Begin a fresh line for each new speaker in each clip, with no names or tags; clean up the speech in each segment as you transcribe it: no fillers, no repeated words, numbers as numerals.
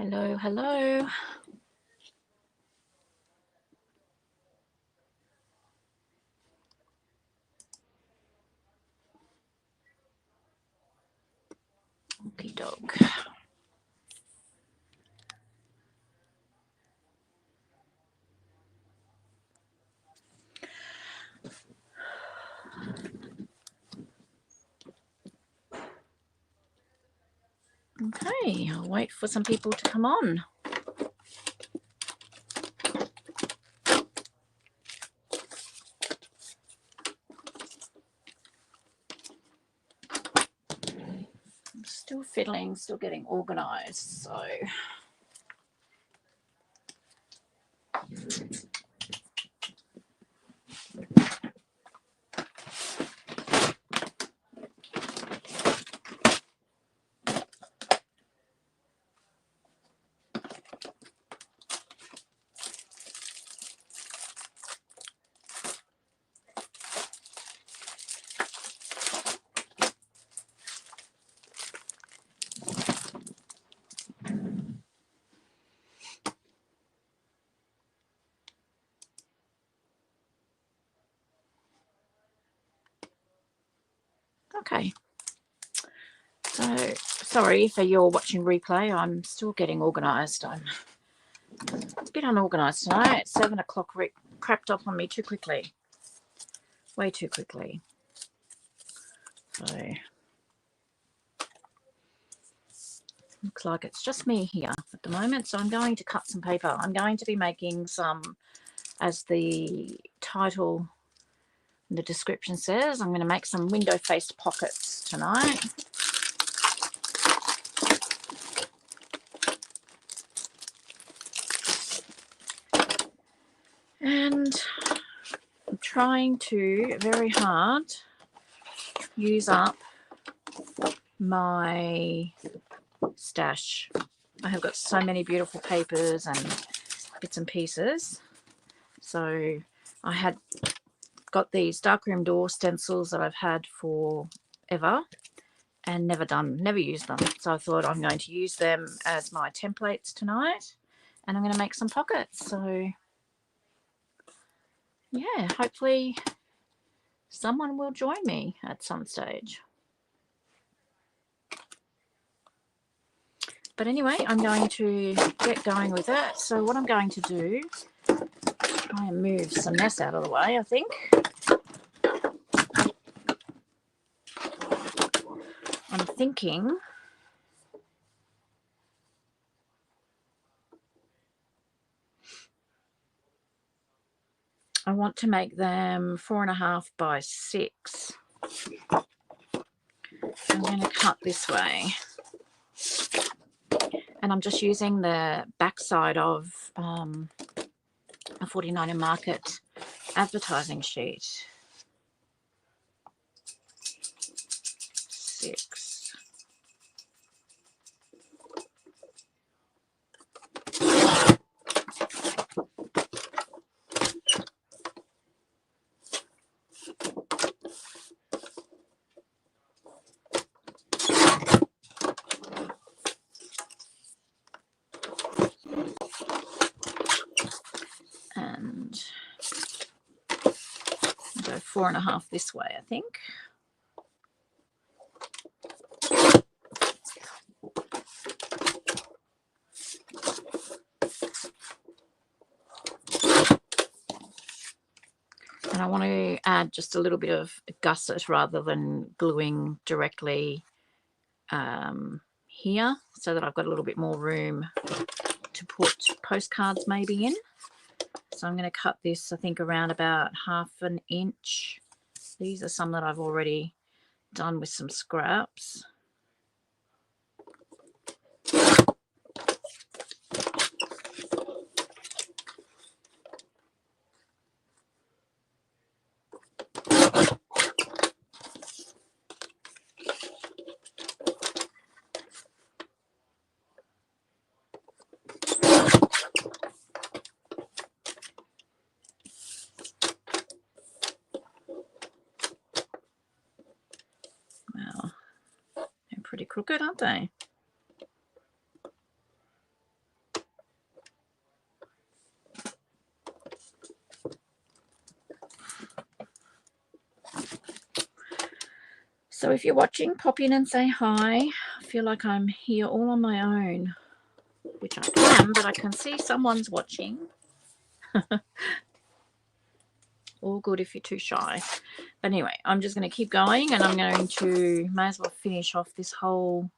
Hello, hello. Okie doke. Okay, I'll wait for some people to come on. I'm still fiddling, still getting organised, so. Okay. So, sorry for you're watching replay. I'm still getting organised. I'm a bit unorganised tonight. 7 o'clock crept up on me too quickly. Way too quickly. So, looks like it's just me here at the moment. So I'm going to cut some paper. I'm going to be making some, as the title in the description says, I'm going to make some window-faced pockets tonight. And I'm trying to, very hard, use up my stash. I have got so many beautiful papers and bits and pieces. So I had got these darkroom door stencils that I've had forever and never used them. So I thought I'm going to use them as my templates tonight, and I'm going to make some pockets. So yeah, hopefully someone will join me at some stage. But anyway, I'm going to get going with that. So what I'm going to do, try and move some mess out of the way, I think. I'm thinking I want to make them 4.5 by 6. I'm going to cut this way. And I'm just using the backside of a 49er Market advertising sheet. 6. And go 4.5 this way, I think. And I want to add just a little bit of gusset rather than gluing directly here, so that I've got a little bit more room to put postcards maybe in. So I'm going to cut this, I think, around about 1/2 inch. These are some that I've already done with some scraps. Wow, they're pretty crooked, aren't they? So if you're watching, pop in and say hi. I feel like I'm here all on my own, which I am, but I can see someone's watching. All good if you're too shy. But anyway, I'm just going to keep going, and I'm going to, may as well finish off this whole,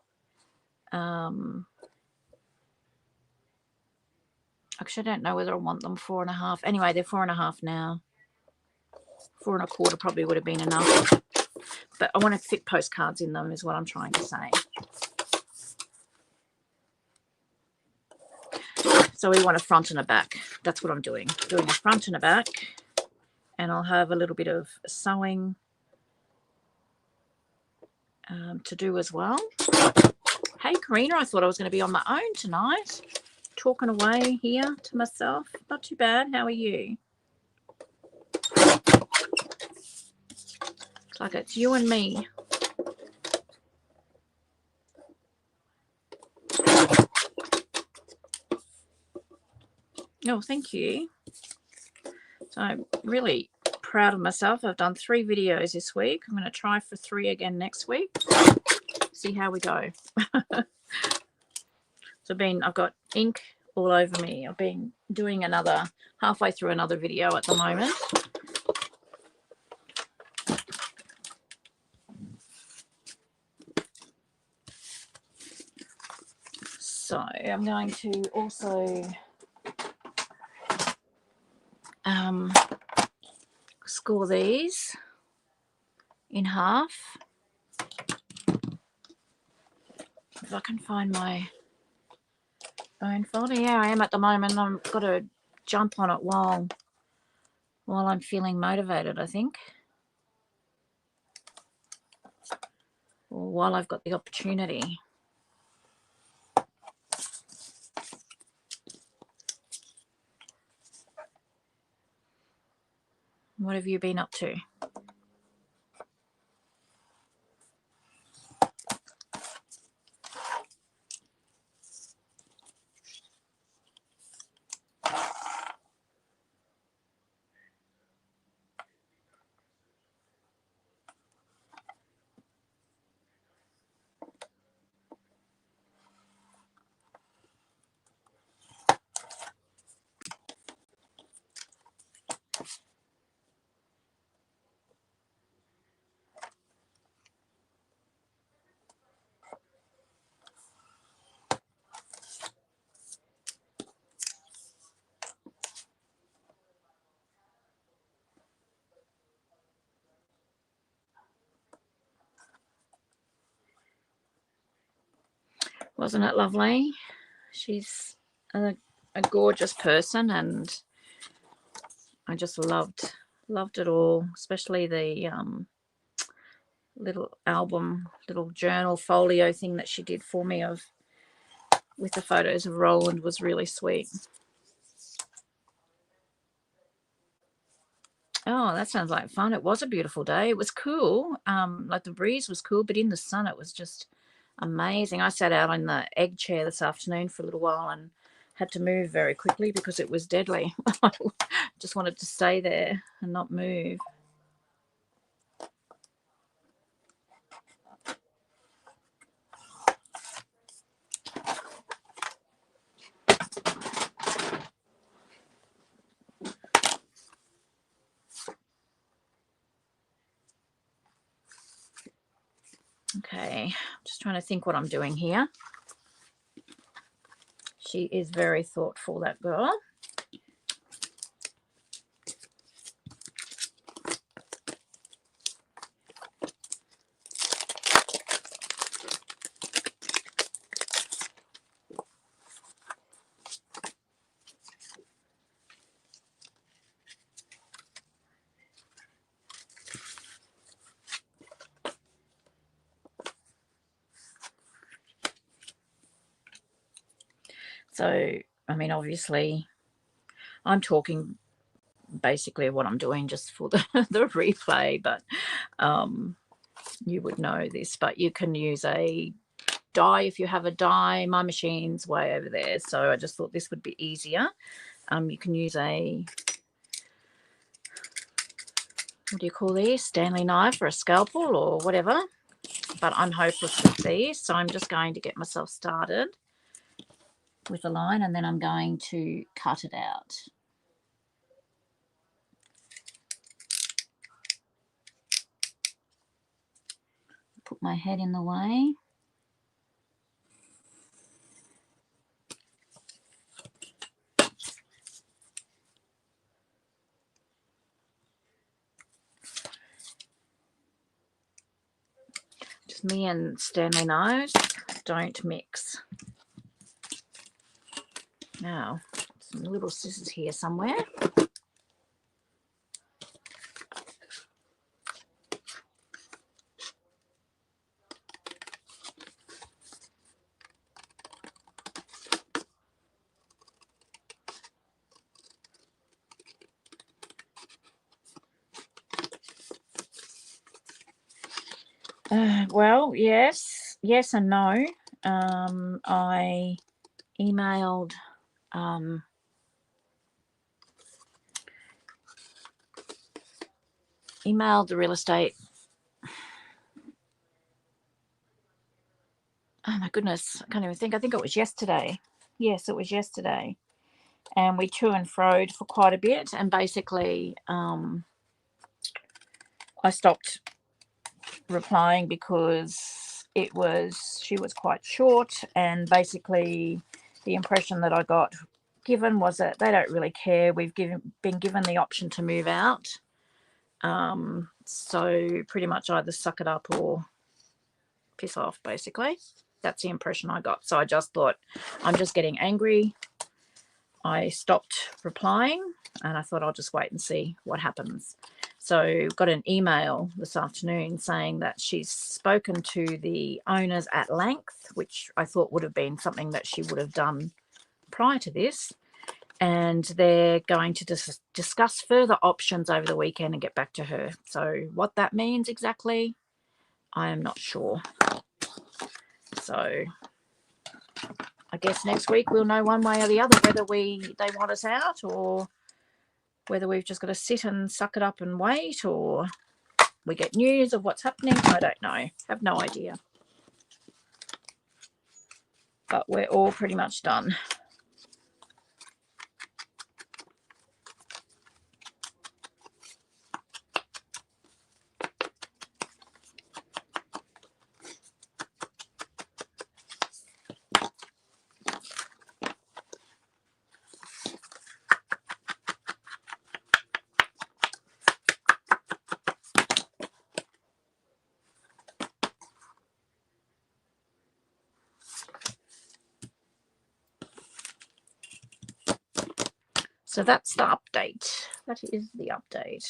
actually I don't know whether I want them 4.5. Anyway, they're 4.5 now. 4.25 probably would have been enough. But I want to fit postcards in them is what I'm trying to say. So we want a front and a back. That's what I'm doing. Doing a front and a back. And I'll have a little bit of sewing to do as well. Hey, Karina, I thought I was going to be on my own tonight. Talking away here to myself. Not too bad. How are you? Looks like it's you and me. Oh, thank you. So I'm really proud of myself. I've done 3 videos this week. I'm going to try for 3 again next week. See how we go. So I've got ink all over me. I've been doing halfway through another video at the moment. So I'm going to also score these in half. If I can find my bone folder. Yeah, I am at the moment. I've got to jump on it while I'm feeling motivated, I think. Or while I've got the opportunity. What have you been up to? Wasn't it lovely? She's a gorgeous person, and I just loved it all, especially the little album, little journal folio thing that she did for me with the photos of Roland was really sweet. Oh, that sounds like fun. It was a beautiful day. It was cool. Like the breeze was cool, but in the sun it was just amazing. I sat out in the egg chair this afternoon for a little while and had to move very quickly because it was deadly. I just wanted to stay there and not move. Okay, just trying to think what I'm doing here. She is very thoughtful, that girl. So, I mean, obviously, I'm talking basically what I'm doing just for the replay, but you would know this, but you can use a die if you have a die. My machine's way over there, so I just thought this would be easier. You can use a, what do you call these, Stanley knife or a scalpel or whatever. but I'm hopeless with these, so I'm just going to get myself started with a line, and then I'm going to cut it out. Put my head in the way. Just me and Stanley knows, don't mix. Now, some little scissors here somewhere. Well, yes and no. I emailed the real estate. Oh my goodness, I can't even think. I think it was yesterday. Yes, it was yesterday. And we to and froed for quite a bit, and basically I stopped replying because she was quite short, and basically the impression that I got given was that they don't really care. We've been given the option to move out, so pretty much either suck it up or piss off, basically. That's the impression I got. So I just thought, I'm just getting angry. I stopped replying, and I thought I'll just wait and see what happens. So got an email this afternoon saying that she's spoken to the owners at length, which I thought would have been something that she would have done prior to this, and they're going to discuss further options over the weekend and get back to her. So what that means exactly, I am not sure. So I guess next week we'll know one way or the other whether they want us out, or whether we've just got to sit and suck it up and wait, or we get news of what's happening. I don't know. Have no idea. But we're all pretty much done. So that's the update. That is the update.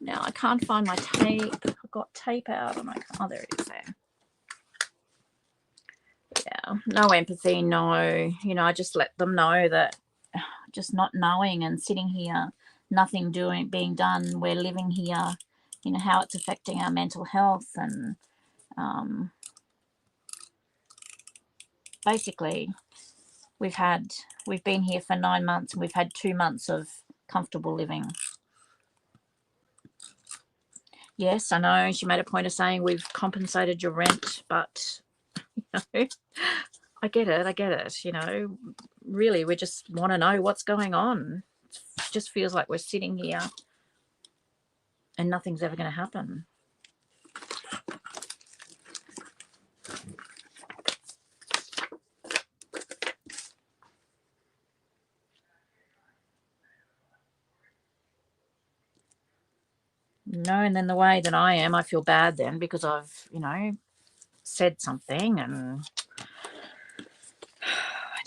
Now I can't find my tape. I've got tape out and oh, there it is there. Yeah, no empathy, no. You know, I just let them know that just not knowing and sitting here, nothing being done. We're living here, you know, how it's affecting our mental health, and basically we've been here for 9 months, and we've had 2 months of comfortable living. Yes, I know she made a point of saying we've compensated your rent, but you know, I get it. You know, really, we just want to know what's going on. It just feels like we're sitting here and nothing's ever going to happen. No, and then the way that I am, I feel bad then because I've, you know, said something, and I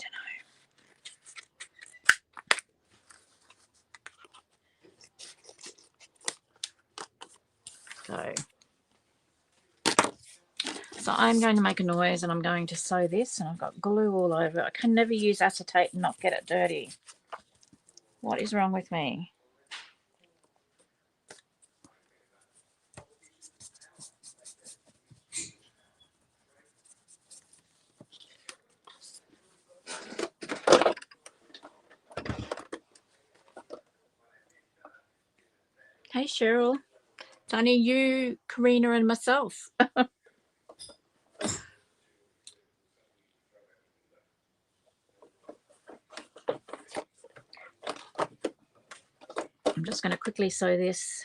don't know. So I'm going to make a noise, and I'm going to sew this, and I've got glue all over it. I can never use acetate and not get it dirty. What is wrong with me? Hey, Cheryl. It's only you, Karina, and myself. I'm just going to quickly sew this.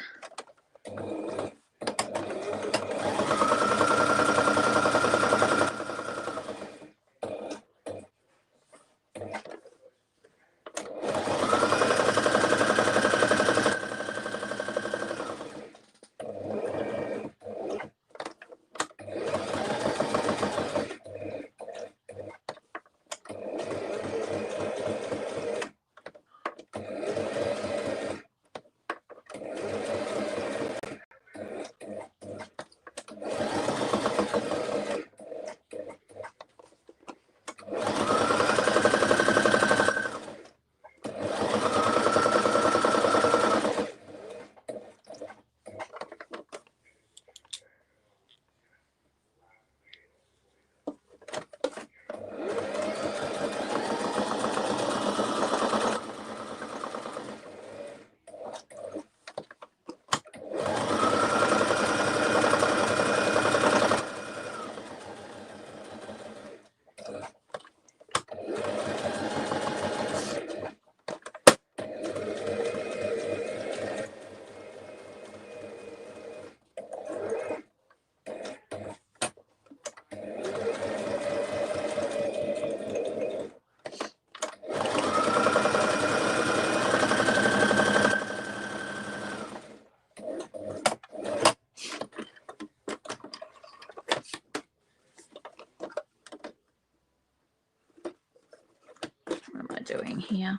What am I doing here?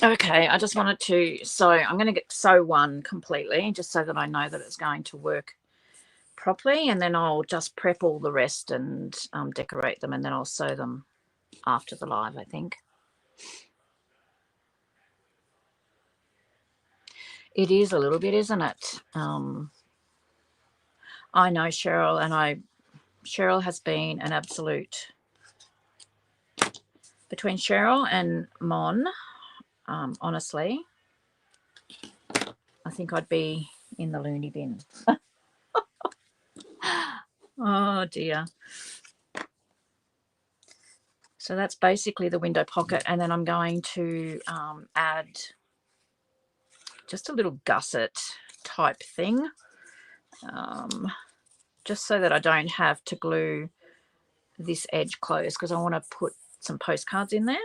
Okay, I just wanted to sew. I'm going to sew one completely just so that I know that it's going to work properly, and then I'll just prep all the rest and decorate them, and then I'll sew them after the live, I think. It is a little bit, isn't it? I know Cheryl, and Cheryl has been an absolute, between Cheryl and Mon, honestly, I think I'd be in the loony bin. Oh dear. So that's basically the window pocket, and then I'm going to add just a little gusset type thing, just so that I don't have to glue this edge closed, because I want to put some postcards in there.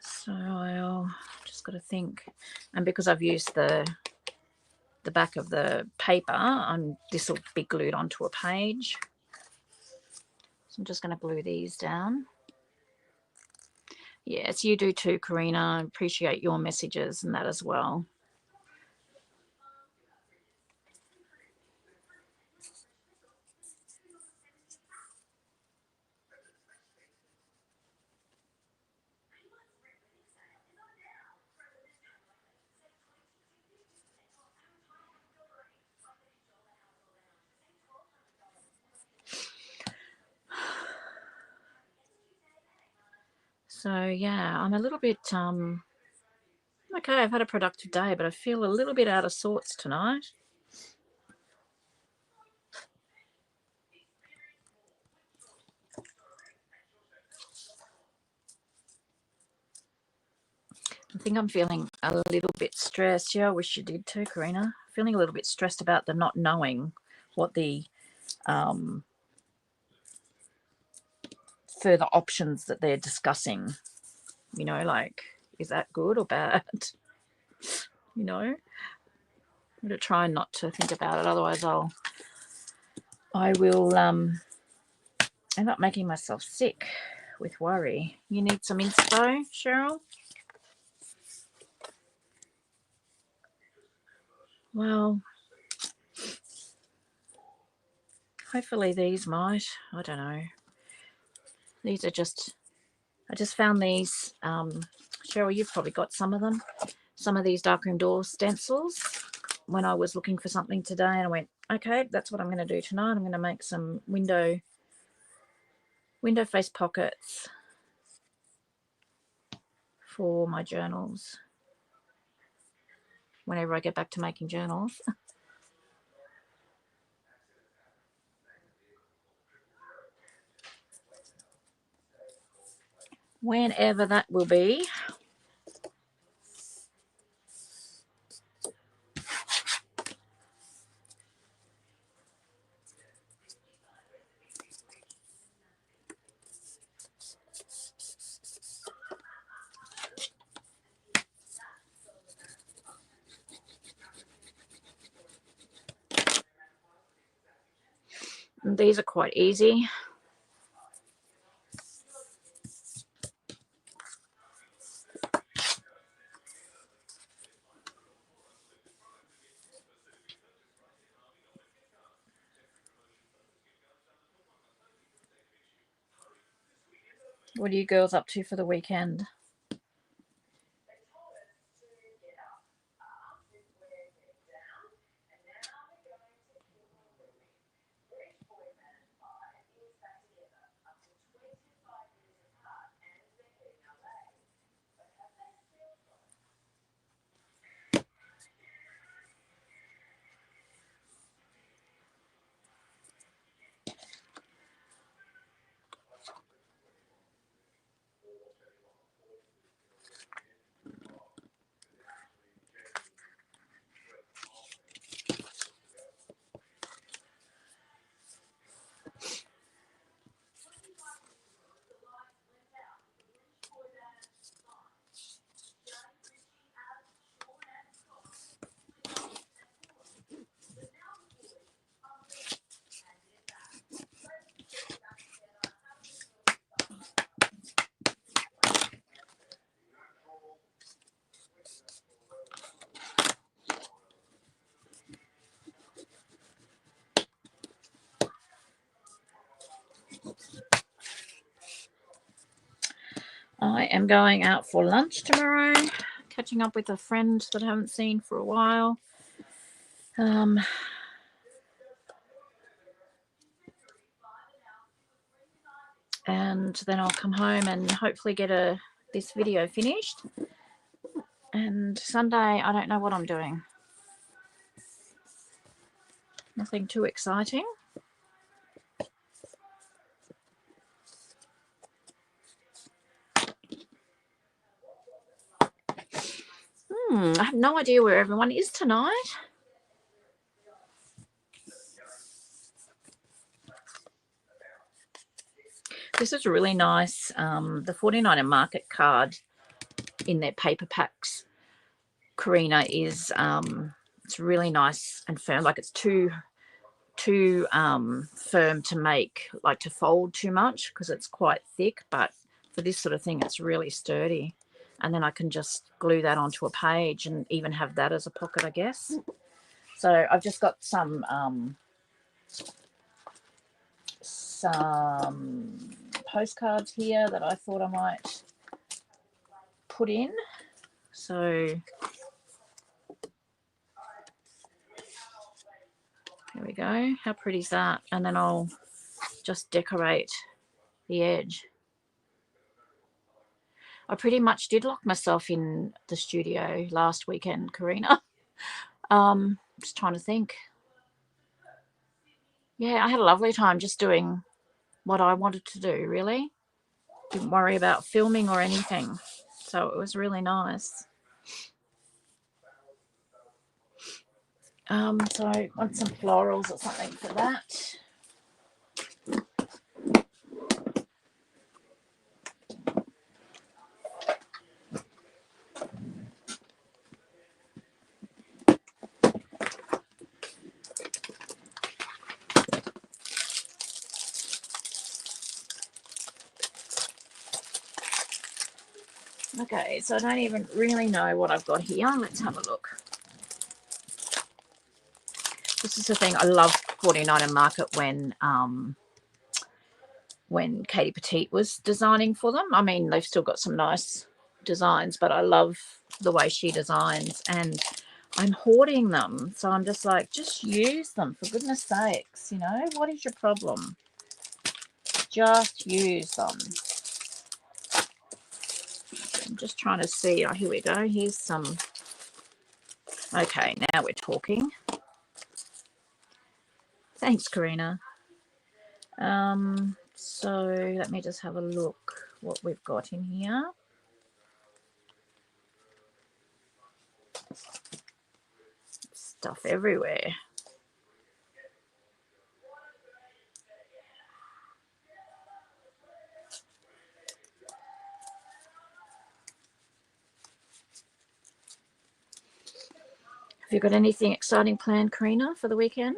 So I'll just got to think, and because I've used the back of the paper, this will be glued onto a page. So I'm just going to glue these down. Yes, you do too, Karina. I appreciate your messages and that as well. So yeah, I'm a little bit okay, I've had a productive day, but I feel a little bit out of sorts tonight. I think I'm feeling a little bit stressed. Yeah, I wish you did too, Karina. Feeling a little bit stressed about the not knowing what the further options that they're discussing. You know, like, is that good or bad? You know, I'm going to try not to think about it. Otherwise, I will end up making myself sick with worry. You need some inspo, Cheryl? Well, hopefully these might. I don't know. These are just, I just found these. Cheryl, you've probably got some of them. Some of these darkroom door stencils when I was looking for something today, and I went, okay, that's what I'm going to do tonight. I'm going to make some window face pockets for my journals whenever I get back to making journals. Whenever that will be. And these are quite easy. What are you girls up to for the weekend? I am going out for lunch tomorrow, catching up with a friend that I haven't seen for a while. And then I'll come home and hopefully get this video finished. And Sunday, I don't know what I'm doing. Nothing too exciting. I have no idea where everyone is tonight. This is really nice. The 49er Market card in their paper packs, Karina, is it's really nice and firm. Like, it's too firm to make, like to fold too much, because it's quite thick, but for this sort of thing it's really sturdy. And then I can just glue that onto a page and even have that as a pocket, I guess. So I've just got some postcards here that I thought I might put in. So there we go. How pretty is that? And then I'll just decorate the edge. I pretty much did lock myself in the studio last weekend, Karina. Just trying to think. Yeah, I had a lovely time just doing what I wanted to do, really. Didn't worry about filming or anything. So it was really nice. So I want some florals or something for that. Okay, so I don't even really know what I've got here. Let's have a look. This is the thing. I love 49er Market when Katie Petite was designing for them. I mean, they've still got some nice designs, but I love the way she designs, and I'm hoarding them. So I'm just like, just use them, for goodness sakes. You know, what is your problem? Just use them. I'm just trying to see. Oh, here we go. Here's some. Okay, now we're talking. Thanks, Karina. So let me just have a look what we've got in here. Stuff everywhere. Have you got anything exciting planned, Karina, for the weekend?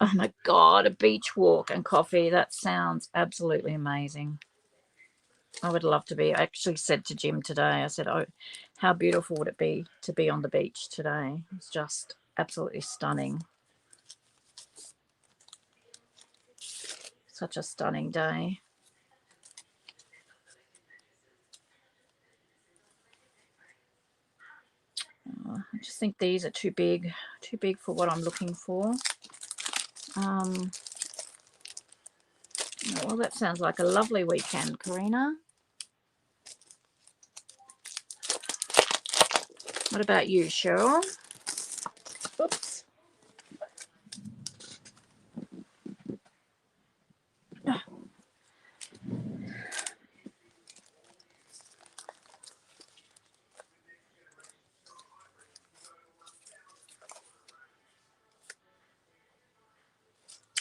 Oh my God, a beach walk and coffee. That sounds absolutely amazing. I would love to be. I actually said to Jim today, I said, oh, how beautiful would it be to be on the beach today? It's just absolutely stunning. Such a stunning day. I just think these are too big for what I'm looking for. Well, that sounds like a lovely weekend, Karina. What about you, Cheryl? Oops.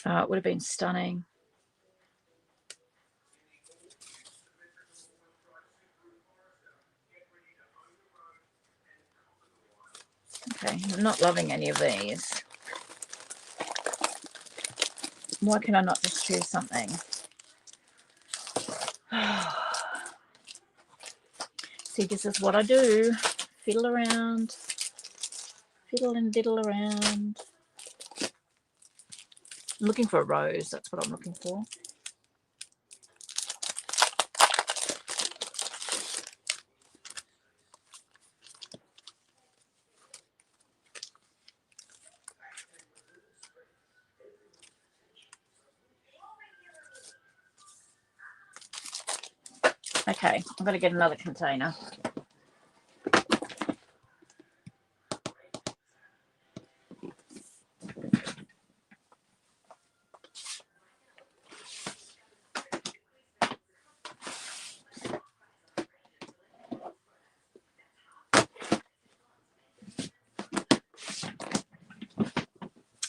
It would have been stunning. Okay, I'm not loving any of these. Why can I not just choose something? See, this is what I do. Fiddle around. Fiddle and diddle around. I'm looking for a rose. That's what I'm looking for. Okay, I'm going to get another container.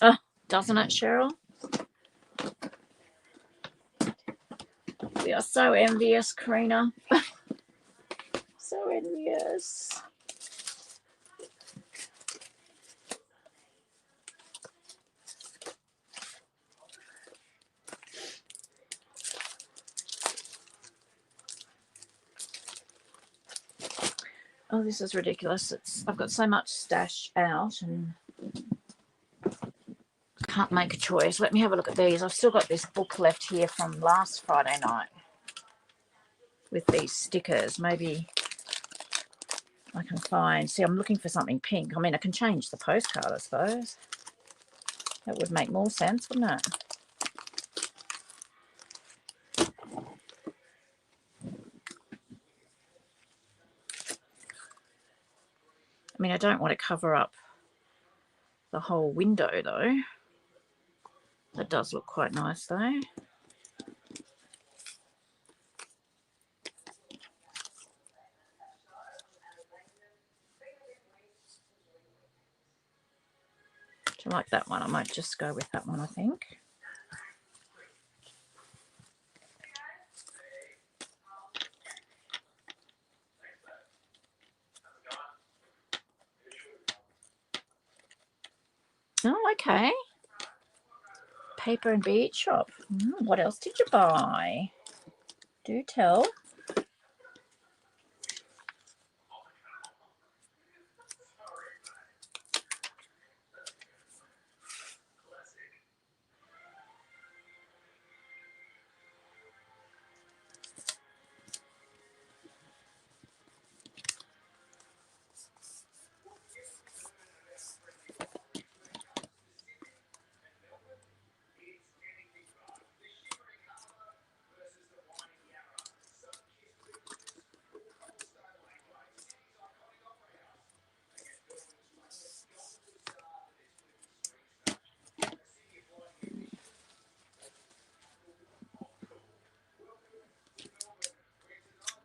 Oh, doesn't it, Cheryl? We are so envious, Karina. So envious. Oh, this is ridiculous. I've got so much stash out and can't make a choice. Let me have a look at these. I've still got this book left here from last Friday night with these stickers. Maybe I can find. See, I'm looking for something pink. I mean, I can change the postcard, I suppose. That would make more sense, wouldn't it? mean, I don't want to cover up the whole window though. That does look quite nice though. Do you like that one? I might just go with that one, I think. Oh, okay. Paper and bead shop. What else did you buy? Do tell.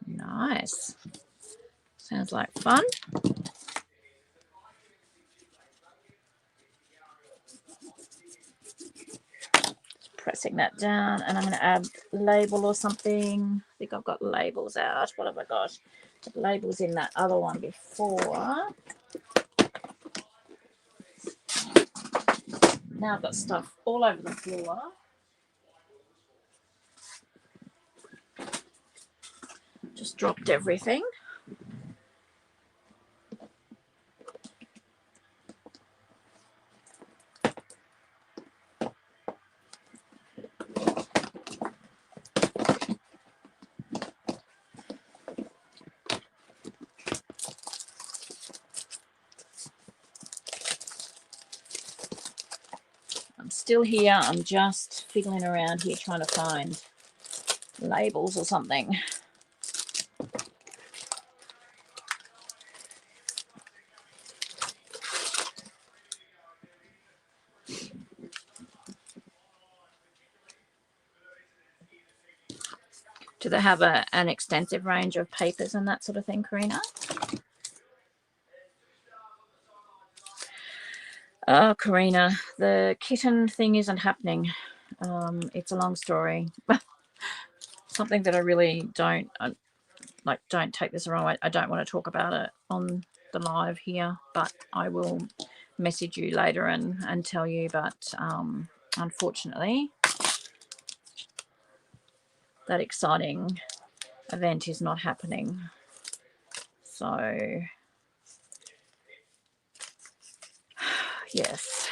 Nice. Sounds like fun. Just pressing that down, and I'm going to add label or something. I think I've got labels out. What have I got? Put labels in that other one before. Now I've got stuff all over the floor. Just dropped everything. I'm still here. I'm just fiddling around here trying to find labels or something. Do they have an extensive range of papers and that sort of thing, Karina? Oh, Karina, the kitten thing isn't happening. It's a long story. Something that I really don't like. Don't take this the wrong way. I don't want to talk about it on the live here, but I will message you later and tell you. But unfortunately, that exciting event is not happening. So yes.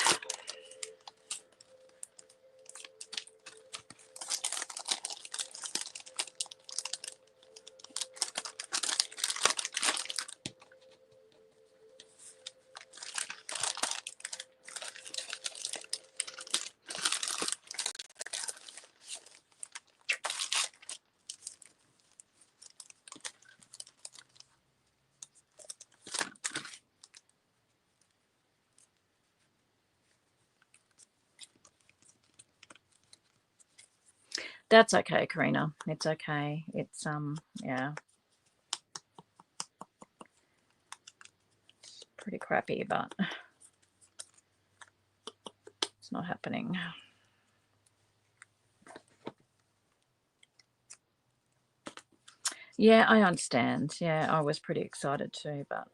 That's okay, Karina. It's okay. It's yeah. It's pretty crappy, but it's not happening. Yeah, I understand. Yeah, I was pretty excited too, but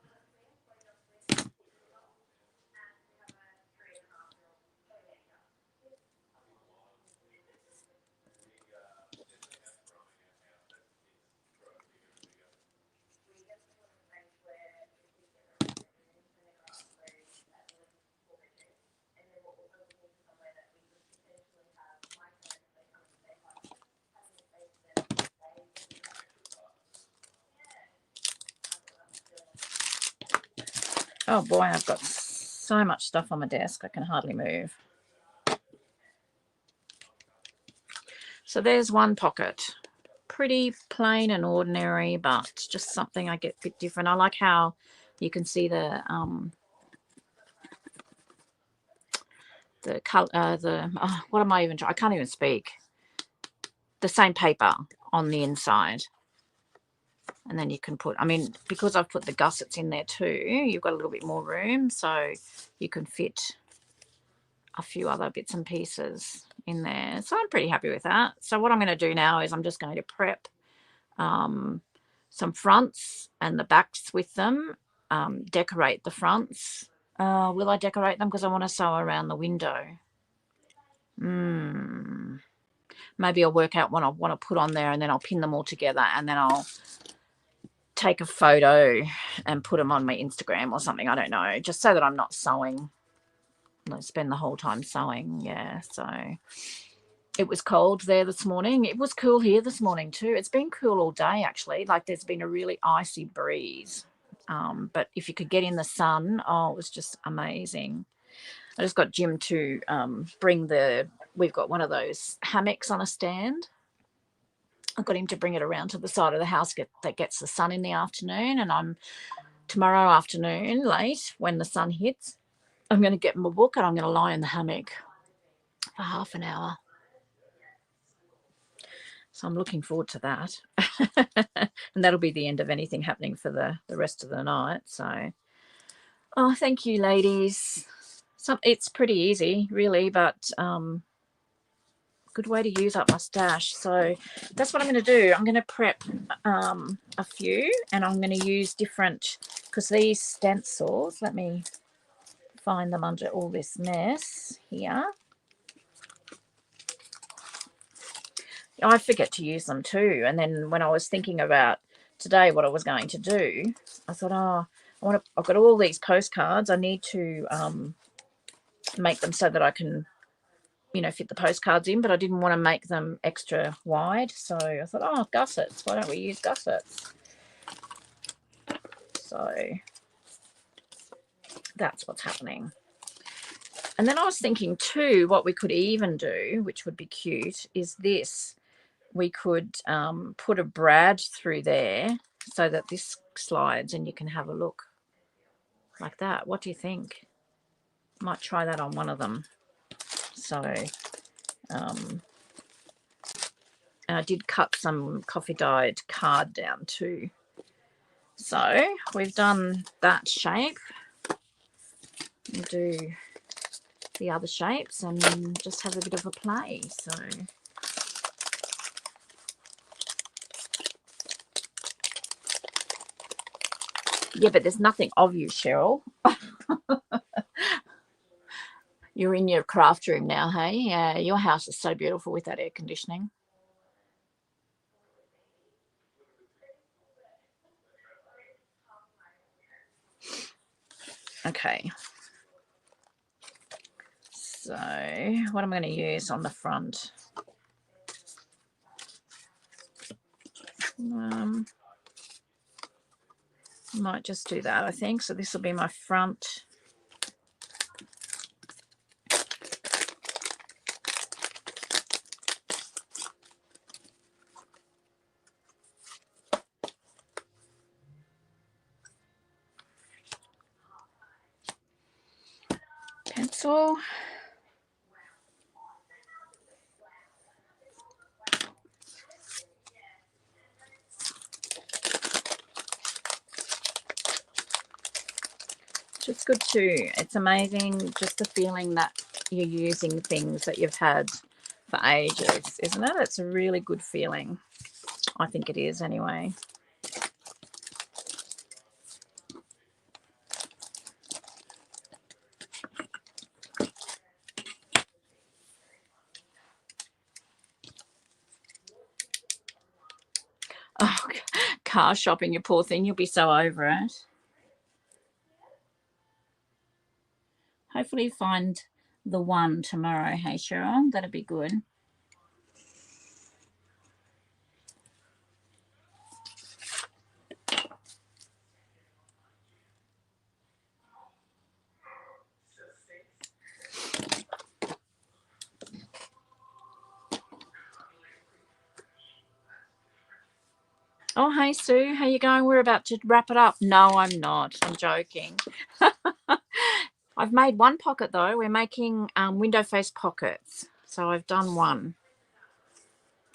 oh boy, I've got so much stuff on my desk I can hardly move. So there's one pocket. Pretty plain and ordinary, but just something I get a bit different. I like how You can see the color, what am I even trying? I can't even speak. The same paper on the inside. And then you can put, I mean, because I've put the gussets in there too, you've got a little bit more room, so you can fit a few other bits and pieces in there. So I'm pretty happy with that. So what I'm going to do now is I'm just going to prep some fronts and the backs with them, decorate the fronts. Will I decorate them? Because I want to sew around the window. Maybe I'll work out what I want to put on there, and then I'll pin them all together, and then I'll take a photo and put them on my Instagram or something. I don't know, just so that I'm not sewing. I spend the whole time sewing. Yeah, so it was cold there this morning. It was cool here this morning too. It's been cool all day actually. Like there's been a really icy breeze. But if you could get in the sun, oh, it was just amazing. I just got Jim to bring we've got one of those hammocks on a stand. I got him to bring it around to the side of the house that gets the sun in the afternoon. And tomorrow afternoon, late, when the sun hits, I'm going to get my book and I'm going to lie in the hammock for half an hour. So I'm looking forward to that. And that'll be the end of anything happening for the rest of the night. So, oh, thank you, ladies. It's pretty easy, really, but good way to use up my stash. So that's what I'm going to do. I'm going to prep a few, and I'm going to use different, because these stencils, let me find them under all this mess here. I forget to use them too. And then when I was thinking about today what I was going to do, I thought, oh, I've got all these postcards. I need to make them so that I can, fit the postcards in, but I didn't want to make them extra wide. So I thought, oh, gussets. Why don't we use gussets? So that's what's happening. And then I was thinking too, what we could even do, which would be cute, is this. We could put a brad through there so that this slides and you can have a look like that. What do you think? Might try that on one of them. So, and I did cut some coffee dyed card down too. So we've done that shape. We'll do the other shapes and just have a bit of a play. So yeah, but there's nothing of you, Cheryl. You're in your craft room now, hey? Yeah, your house is so beautiful with that air conditioning. Okay. So what I'm going to use on the front. Might just do that, I think. So this will be my front. Pencil. It's good too. It's amazing just the feeling that you're using things that you've had for ages, isn't it? It's a really good feeling. I think it is anyway. Oh, car shopping, you poor thing. You'll be so over it. Hopefully find the one tomorrow. Hey, Cheryl, that'd be good. Oh, hey, Sue. How you going? We're about to wrap it up. No, I'm not. I'm joking. I've made one pocket, though. We're making window face pockets. So I've done one.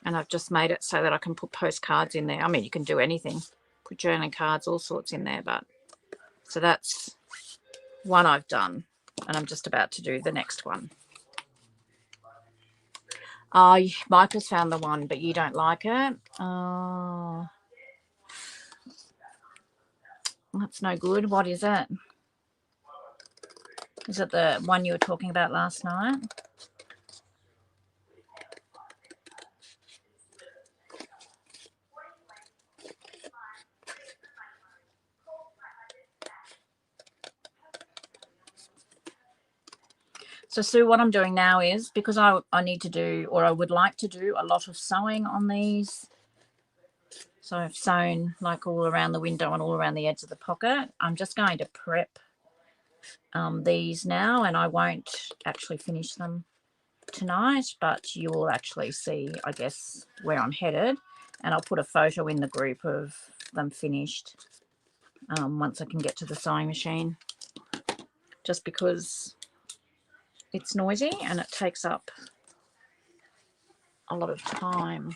And I've just made it so that I can put postcards in there. I mean, you can do anything. Put journaling cards, all sorts in there. But so that's one I've done. And I'm just about to do the next one. Oh, Michael's found the one, but you don't like it. Oh, that's no good. What is it? Is it the one you were talking about last night? So, Sue, what I'm doing now is, because I need to do, or I would like to do, a lot of sewing on these. So I've sewn like all around the window and all around the edge of the pocket. I'm just going to prep these now, and I won't actually finish them tonight, but you will actually see, I guess, where I'm headed. And I'll put a photo in the group of them finished once I can get to the sewing machine, just because it's noisy and it takes up a lot of time.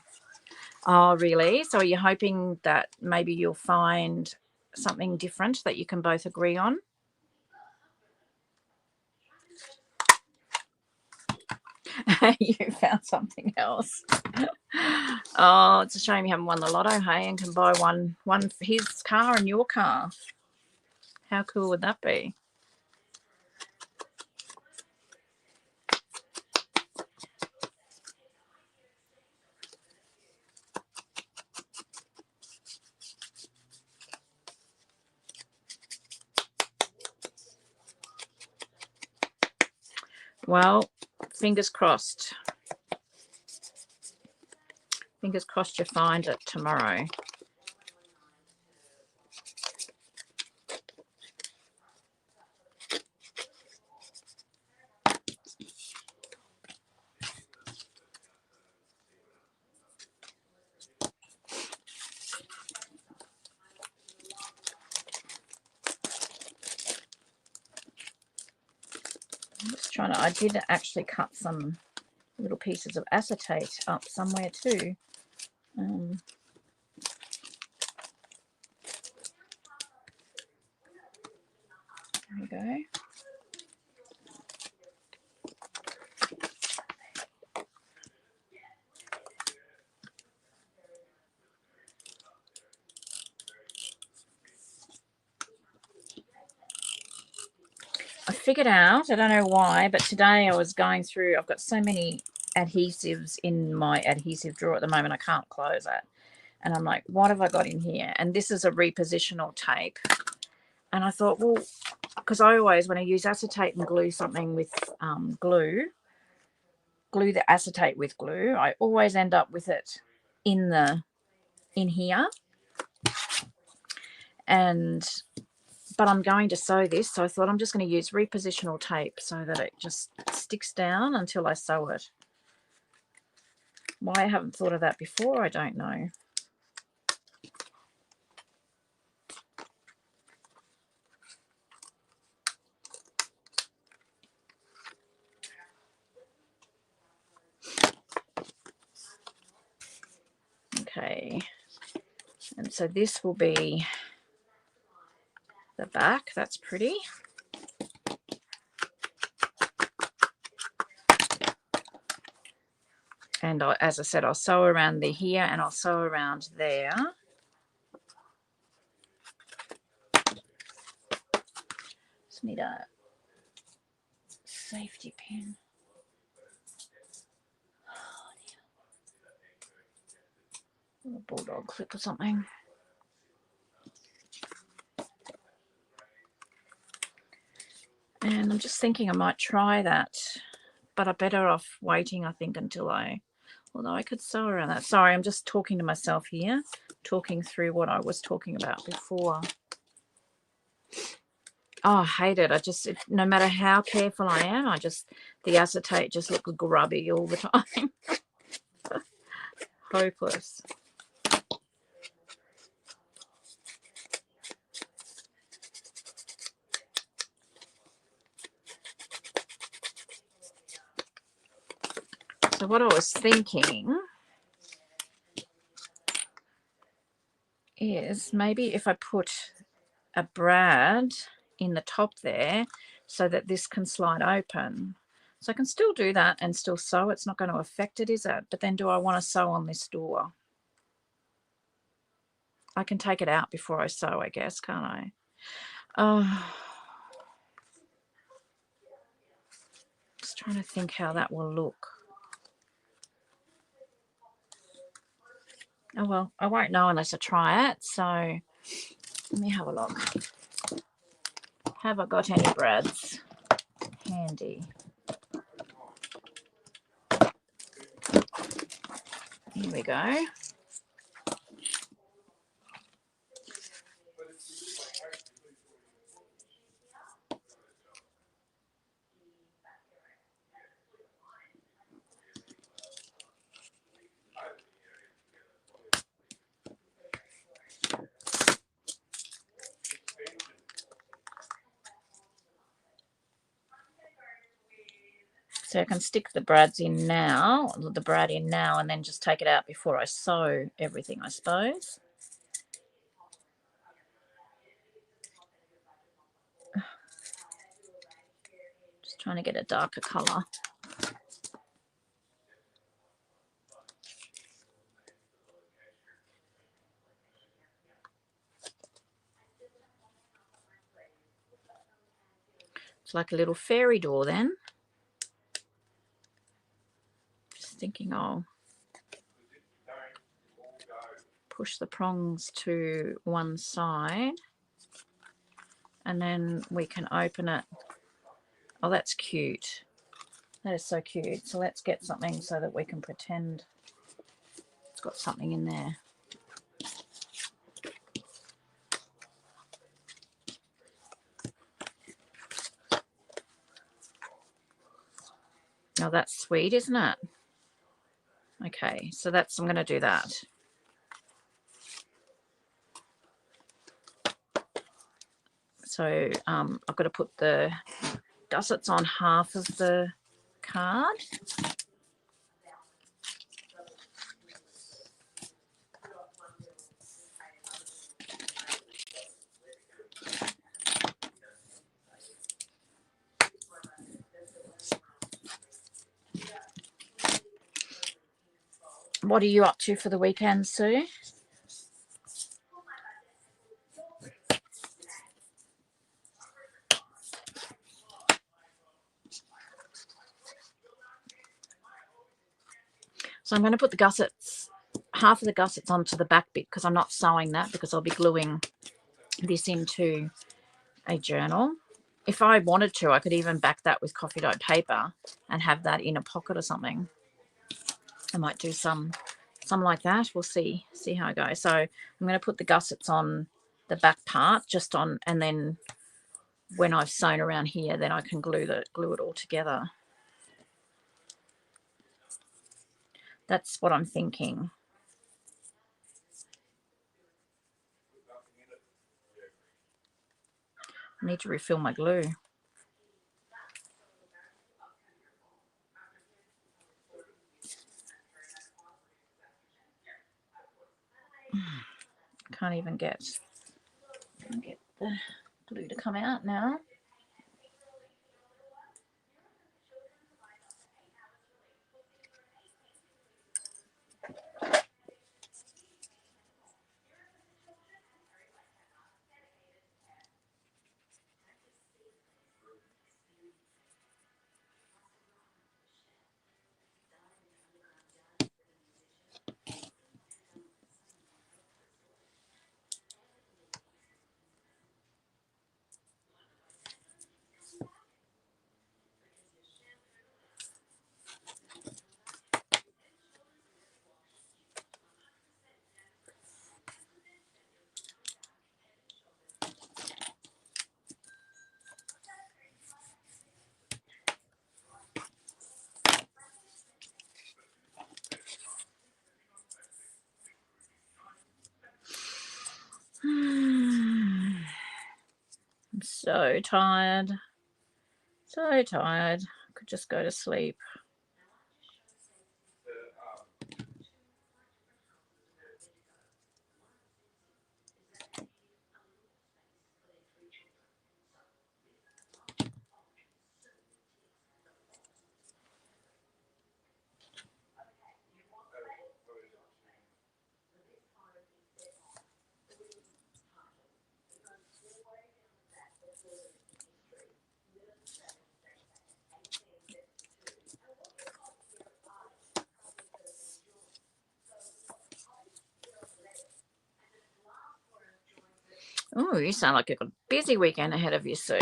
Oh, really? So are you hoping that maybe you'll find something different that you can both agree on? You found something else. Oh, it's a shame you haven't won the lotto, hey, and can buy one for his car and your car. How cool would that be? Well, fingers crossed. Fingers crossed you find it tomorrow. I'm just trying to, I did actually cut some little pieces of acetate up somewhere too. There we go. I figured out, I don't know why, but today I was going through, I've got so many adhesives in my adhesive drawer at the moment, I can't close it. And I'm like, what have I got in here? And this is a repositional tape. And I thought, well, because I always, when I use acetate and glue something with glue the acetate with glue, I always end up with it in here. But I'm going to sew this, so I thought I'm just going to use repositional tape so that it just sticks down until I sew it. Why I haven't thought of that before, I don't know. Okay, and so this will be the back. That's pretty. And as I said, I'll sew around here and I'll sew around there. Just need a safety pin. A bulldog clip or something. And I'm just thinking I might try that, but I'm better off waiting, I think, until although I could sew around that. Sorry, I'm just talking to myself here, talking through what I was talking about before. Oh, I hate it. No matter how careful I am, the acetate just looks grubby all the time. Hopeless. So what I was thinking is maybe if I put a brad in the top there so that this can slide open. So I can still do that and still sew. It's not going to affect it, is it? But then do I want to sew on this door? I can take it out before I sew, I guess, can't I? Just trying to think how that will look. Oh, well, I won't know unless I try it. So let me have a look. Have I got any brads handy? Here we go. So I can stick the brads in now, the brad in now, and then just take it out before I sew everything, I suppose. Just trying to get a darker colour. It's like a little fairy door then. Just thinking I'll push the prongs to one side and then we can open it. Oh, that's cute. That is so cute. So let's get something so that we can pretend it's got something in there. Oh, that's sweet, isn't it? Okay, so that's, I'm going to do that. So I've got to put the gussets on half of the card. What are you up to for the weekend, Sue? So I'm going to put the gussets, half of the gussets onto the back bit because I'm not sewing that because I'll be gluing this into a journal. If I wanted to, I could even back that with coffee dye paper and have that in a pocket or something. I might do some like that. We'll see how I go. So I'm going to put the gussets on the back part just on, and then when I've sewn around here, then I can glue it all together. That's what I'm thinking. I need to refill my glue. Can't even get the glue to come out now. I'm so tired. So tired. I could just go to sleep. Oh, you sound like you've got a busy weekend ahead of you, Sue.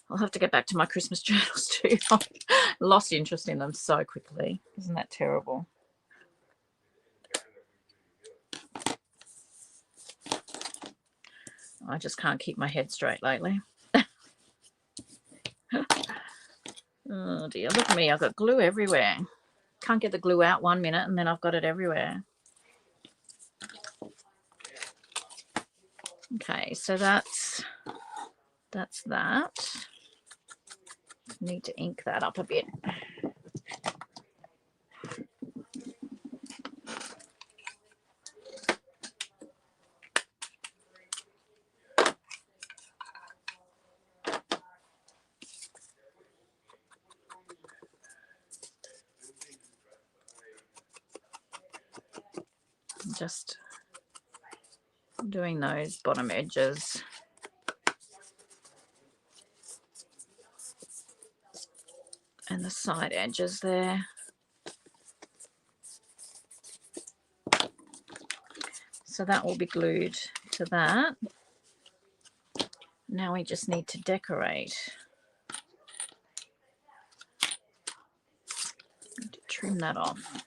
I'll have to get back to my Christmas journals too. I lost interest in them so quickly. Isn't that terrible? I just can't keep my head straight lately. Oh dear, look at me. I've got glue everywhere. Can't get the glue out 1 minute and then I've got it everywhere. Okay, so that's that. Need to ink that up a bit. Just doing those bottom edges. And the side edges there. So that will be glued to that. Now we just need to decorate. Need to trim that off.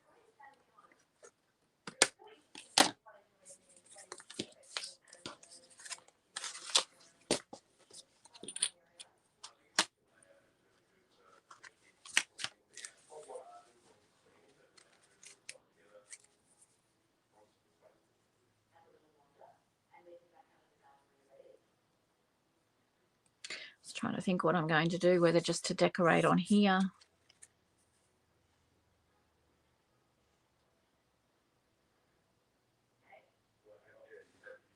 Just trying to think what I'm going to do, whether just to decorate on here.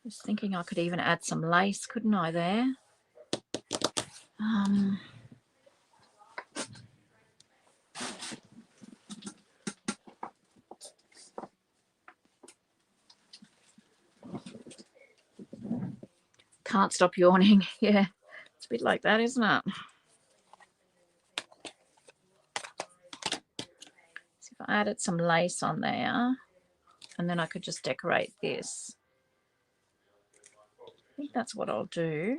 Just thinking I could even add some lace, couldn't I, there? Can't stop yawning. Yeah, it's a bit like that, isn't it? So if I added some lace on there, and then I could just decorate this. I think that's what I'll do.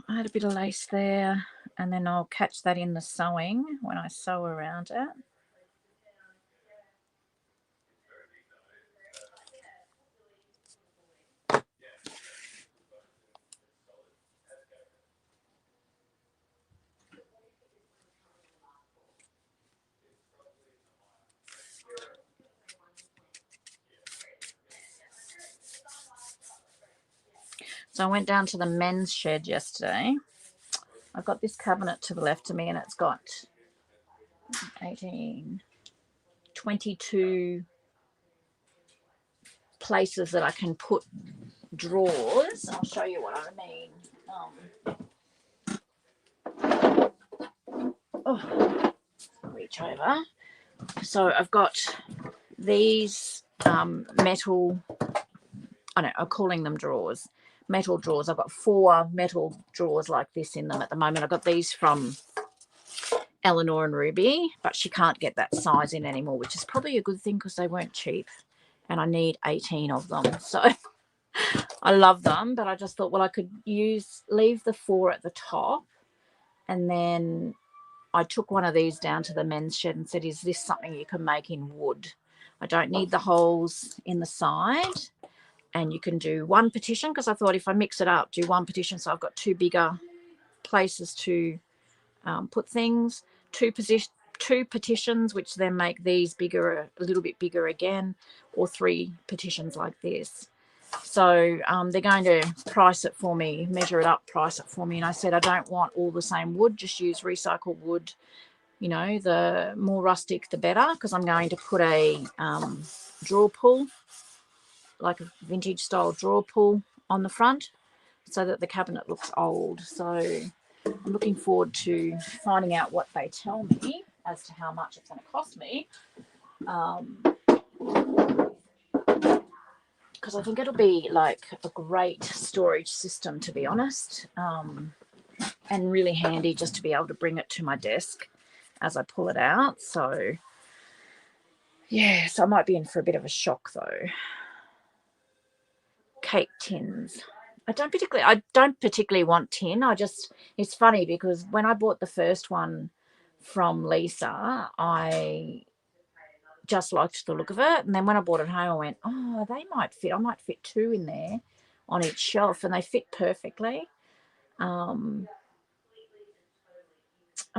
I'll add a bit of lace there, and then I'll catch that in the sewing when I sew around it. So I went down to the men's shed yesterday. I've got this cabinet to the left of me, and it's got 18, 22 places that I can put drawers. I'll show you what I mean. Reach over. So I've got these metal, I'm calling them drawers, metal drawers. I've got 4 metal drawers like this in them at the moment. I got these from Eleanor and Ruby, but she can't get that size in anymore, which is probably a good thing because they weren't cheap, and I need 18 of them. So I love them, but I just thought, well, I could leave the 4 at the top, and then I took one of these down to the men's shed and said, is this something you can make in wood? I don't need the holes in the side, and you can do 1 petition, because I thought if I mix it up, do 1 petition, so I've got 2 bigger places to put things, 2 petitions, which then make these bigger, a little bit bigger again, or 3 petitions like this. So they're going to price it for me, measure it up, price it for me. And I said, I don't want all the same wood, just use recycled wood. You know, the more rustic, the better, because I'm going to put a drawer pull, like a vintage style drawer pull on the front, so that the cabinet looks old. So I'm looking forward to finding out what they tell me as to how much it's going to cost me. because I think it'll be like a great storage system, to be honest, and really handy just to be able to bring it to my desk as I pull it out. So yes, I might be in for a bit of a shock though. Cake tins. I don't particularly want tin. It's funny because when I bought the first one from Lisa, I just liked the look of it, and then when I bought it home I went, oh, they might fit. I might fit 2 in there on each shelf, and they fit perfectly. I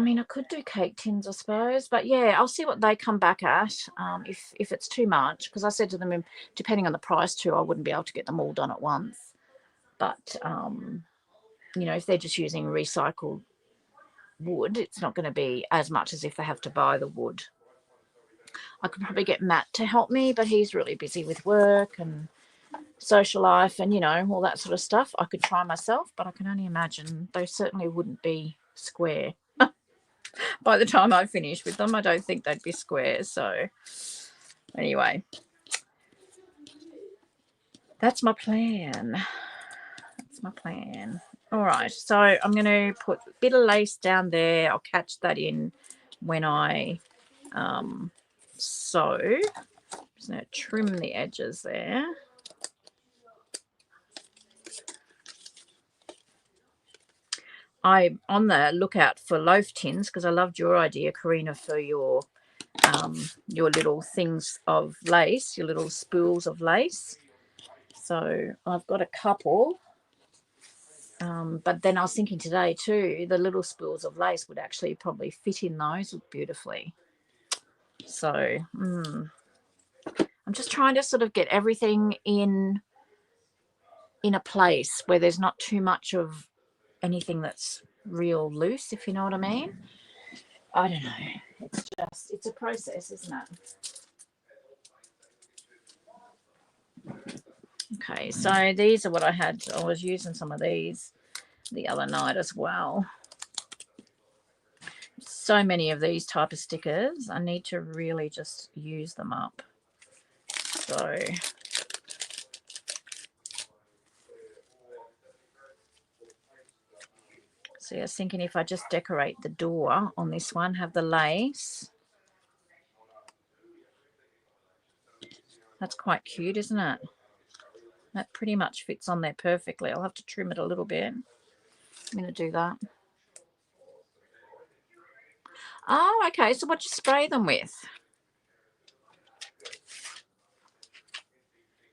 mean, I could do cake tins, I suppose, but yeah, I'll see what they come back at. If it's too much, because I said to them, depending on the price too, I wouldn't be able to get them all done at once. But you know, if they're just using recycled wood, it's not going to be as much as if they have to buy the wood. I could probably get Matt to help me, but he's really busy with work and social life and, you know, all that sort of stuff. I could try myself, but I can only imagine they certainly wouldn't be square. By the time I finish with them, I don't think they'd be square. So anyway, that's my plan. That's my plan. All right, so I'm going to put a bit of lace down there. I'll catch that in when I sew. Just going to trim the edges there. I'm on the lookout for loaf tins because I loved your idea, Karina, for your little things of lace, your little spools of lace. So I've got a couple. But then I was thinking today too, the little spools of lace would actually probably fit in those beautifully. So I'm just trying to sort of get everything in a place where there's not too much of anything that's real loose, if you know what I mean. I don't know. It's a process, isn't it? Okay, so these are what I had. I was using some of these the other night as well. So many of these type of stickers. I need to really just use them up. So I was thinking if I just decorate the door on this one, have the lace. That's quite cute, isn't it? That pretty much fits on there perfectly. I'll have to trim it a little bit. I'm going to do that. Oh, okay. So what you spray them with?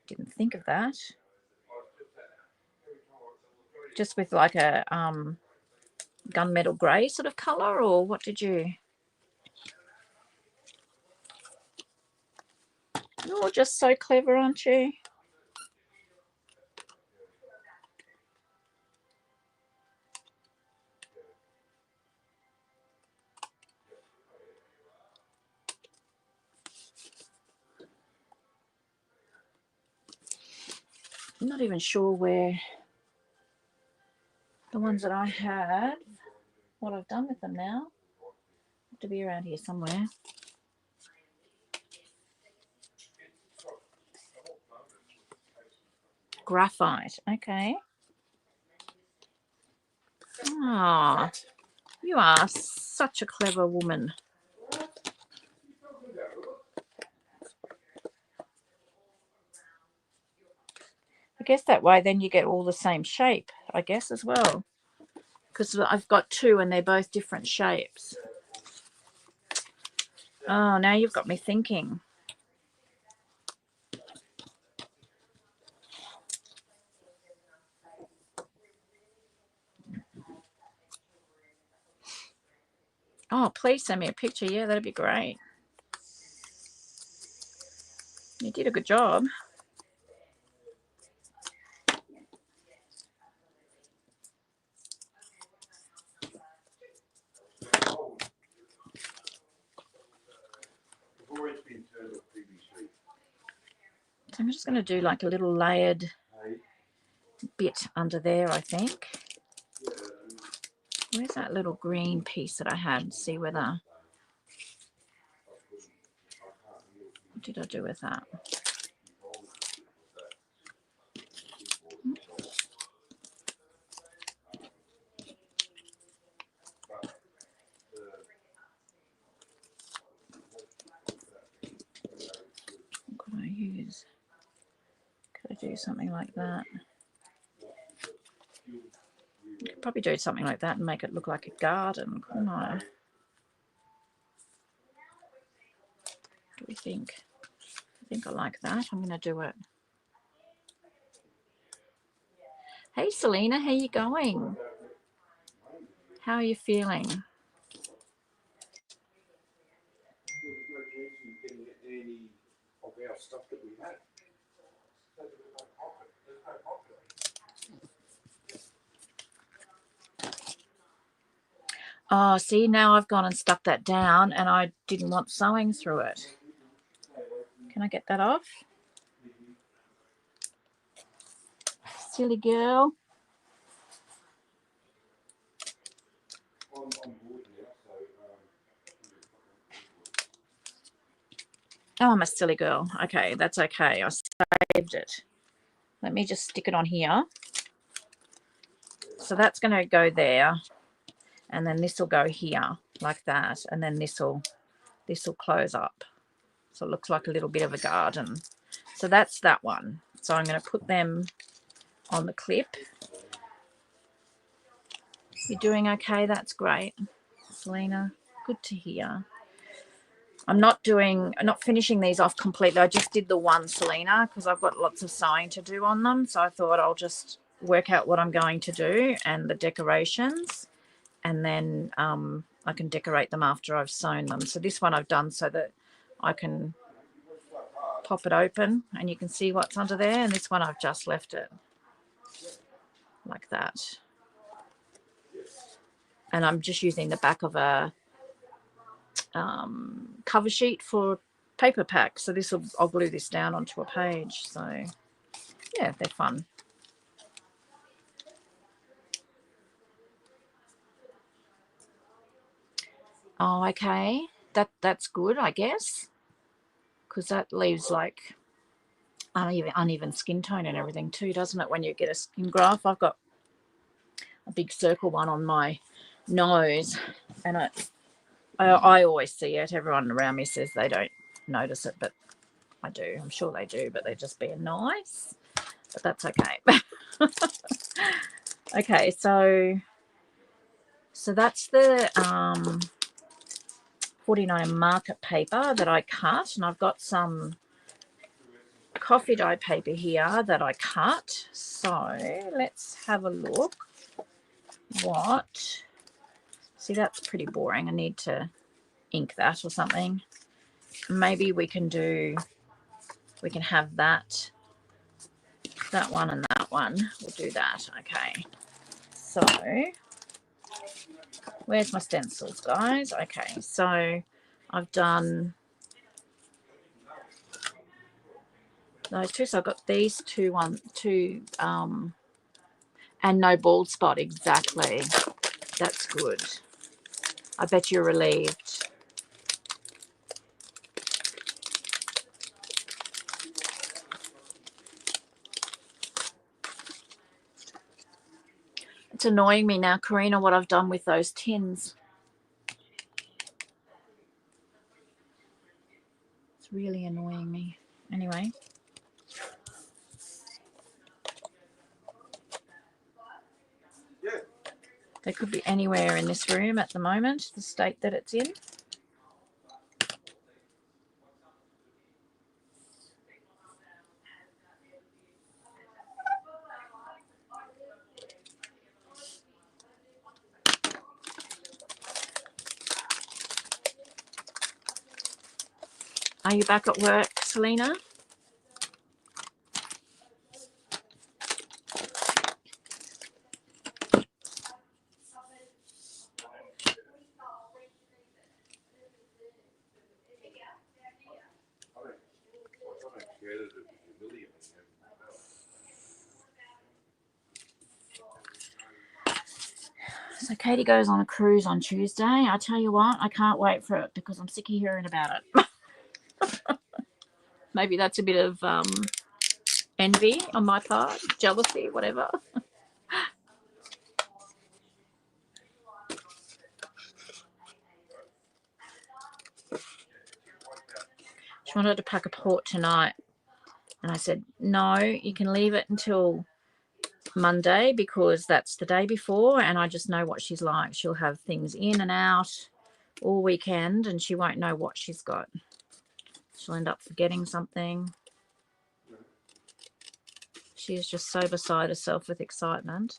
Didn't think of that. Just with like a gunmetal grey sort of colour, or what did you? You're just so clever, aren't you? I'm not even sure where the ones that I had, what I've done with them now. Have to be around here somewhere. Graphite, okay. Ah, you are such a clever woman. I guess that way then you get all the same shape, I guess, as well. Because I've got 2 and they're both different shapes. Oh, now you've got me thinking. Oh, please send me a picture. Yeah, that'd be great. You did a good job. So I'm just going to do like a little layered bit under there, I think. Where's that little green piece that I had? See whether... What did I do with that? something like that. Could probably do something like that and make it look like a garden, couldn't I? What do we think? I think I like that. I'm going to do it. Hey, Selena, how you going? How are you feeling? Oh, see, now I've gone and stuck that down and I didn't want sewing through it. Can I get that off? Silly girl. Oh, I'm a silly girl. Okay, that's okay. I saved it. Let me just stick it on here. So that's going to go there. And then this will go here like that. And then this will close up. So it looks like a little bit of a garden. So that's that one. So I'm going to put them on the clip. You're doing okay. That's great, Selena. Good to hear. I'm not finishing these off completely. I just did the one, Selena, because I've got lots of sewing to do on them. So I thought I'll just work out what I'm going to do and the decorations. And then I can decorate them after I've sewn them. So this one I've done so that I can pop it open and you can see what's under there. And this one I've just left it like that. And I'm just using the back of a cover sheet for paper pack. So I'll glue this down onto a page. So yeah, they're fun. Oh, okay. That's good, I guess, because that leaves like uneven skin tone and everything too, doesn't it? When you get a skin graft, I've got a big circle one on my nose, and I always see it. Everyone around me says they don't notice it, but I do. I'm sure they do, but they're just being nice. But that's okay. Okay, so that's the 49 market paper that I cut, and I've got some coffee dye paper here that I cut. So let's have a look. See, that's pretty boring. I need to ink that or something. Maybe we can have that one and that one. We'll do that. Okay, so where's my stencils, guys? Okay, so I've done those two. So I've got these two and no bald spot. Exactly. That's good. I bet you're relieved. It's annoying me now, Karina, what I've done with those tins. It's really annoying me. Anyway. They could be anywhere in this room at the moment, the state that it's in. Are you back at work, Selena? So Katie goes on a cruise on Tuesday. I tell you what, I can't wait for it because I'm sick of hearing about it. Maybe that's a bit of envy on my part, jealousy, whatever. She wanted to pack a port tonight. And I said, no, you can leave it until Monday because that's the day before, and I just know what she's like. She'll have things in and out all weekend, and she won't know what she's got. She'll end up forgetting something. She is just so beside herself with excitement.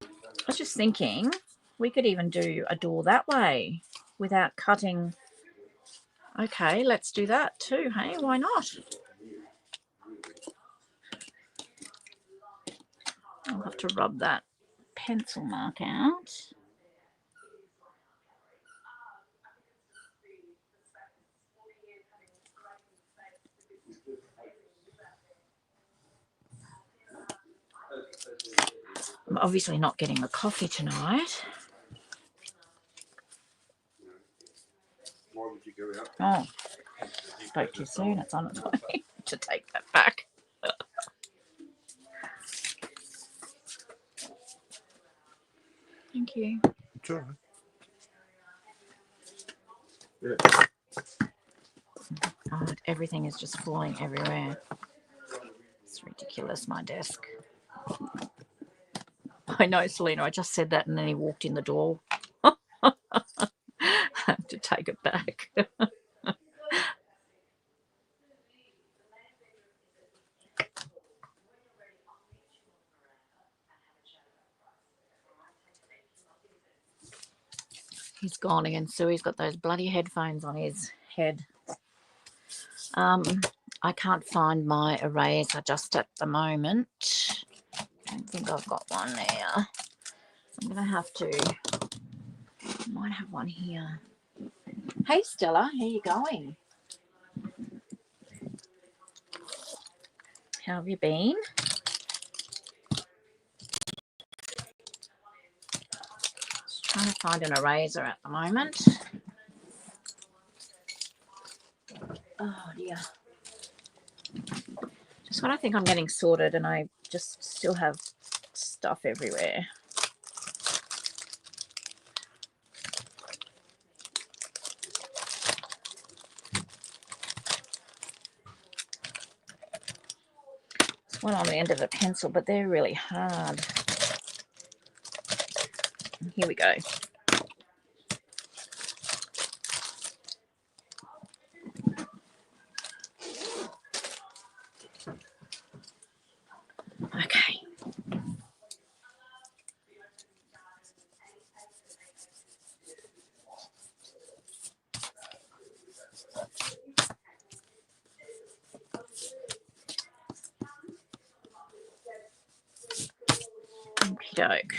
I was just thinking we could even do a door that way without cutting. Okay, let's do that too, hey? Why not? I'll have to rub that pencil mark out. I'm obviously not getting the coffee tonight. Oh, spoke too soon. It's on its way to take that back. Thank you.
Sure. Yeah.
Oh, everything is just falling everywhere. It's ridiculous, my desk. I know, Selena, I just said that and then he walked in the door. I have to take it back. He's gone again, so he's got those bloody headphones on his head. I can't find my eraser just at the moment. I don't think I've got one there. I'm going to have to. I might have one here. Hey, Stella, how you going? How have you been? Just trying to find an eraser at the moment. Oh, dear. Just when I think I'm getting sorted and I just still have stuff everywhere. There's one on the end of a pencil, but they're really hard. Here we go. Okay. Okie doke.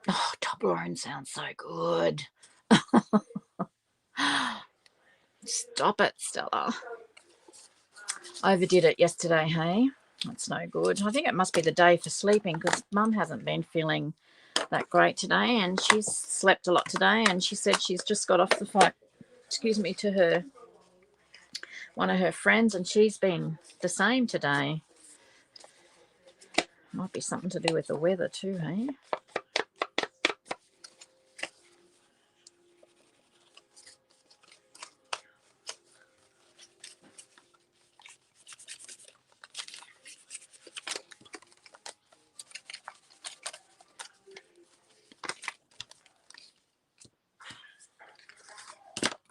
Oh, Toblerone sounds so good. Stop it, Stella. I overdid it yesterday, hey? That's no good. I think it must be the day for sleeping because Mum hasn't been feeling that great today and she's slept a lot today and she said she's just got off the phone, to one of her friends and she's been the same today. Might be something to do with the weather too, hey?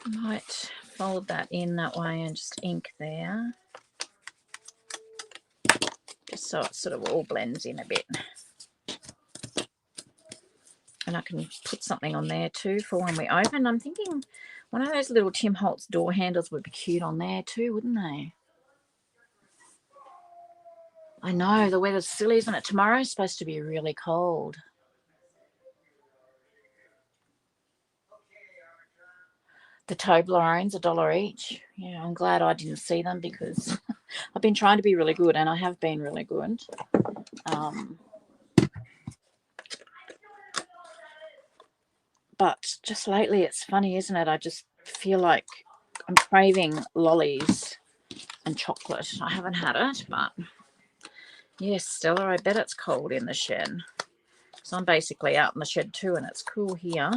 Might fold that in that way and just ink there. Just so it sort of all blends in a bit. And I can put something on there too for when we open. I'm thinking one of those little Tim Holtz door handles would be cute on there too, wouldn't they? I know, the weather's silly, isn't it? Tomorrow's supposed to be really cold. The Toblerones, $1 each. Yeah, I'm glad I didn't see them because I've been trying to be really good and I have been really good. But just lately it's funny, isn't it? I just feel like I'm craving lollies and chocolate. I haven't had it, but yes, Stella, I bet it's cold in the shed. So I'm basically out in the shed too, and it's cool here.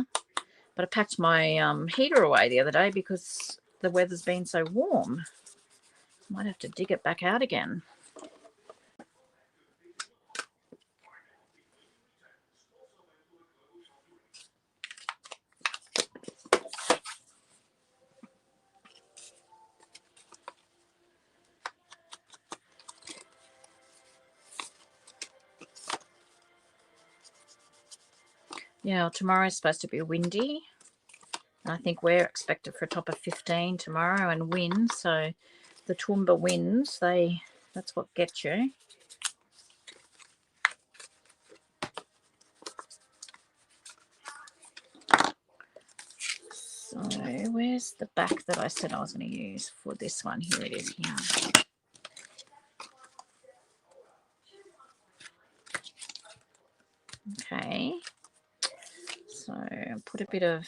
But I packed my heater away the other day because the weather's been so warm. Might have to dig it back out again. Yeah, well, tomorrow's supposed to be windy. I think we're expected for a top of 15 tomorrow and wind. So the Toowoomba winds, that's what gets you. So where's the back that I said I was going to use for this one? Here it is here. Okay. So I'll put a bit of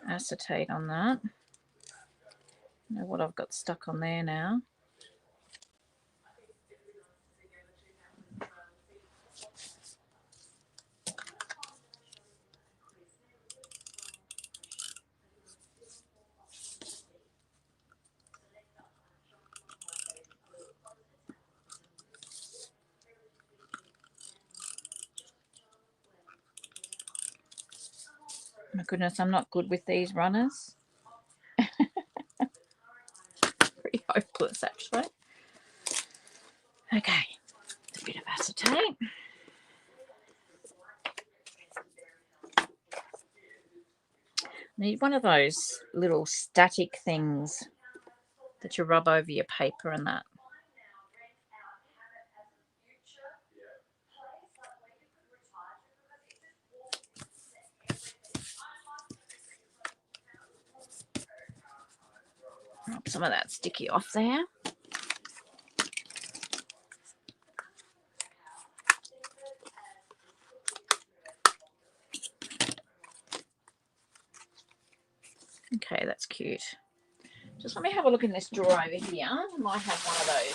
acetate on that. Know what I've got stuck on there now. My goodness, I'm not good with these runners. Pretty hopeless, actually. Okay, a bit of acetate. Need one of those little static things that you rub over your paper and that. Rub some of that sticky off there. Okay, that's cute. Just let me have a look in this drawer over here. I might have one of those.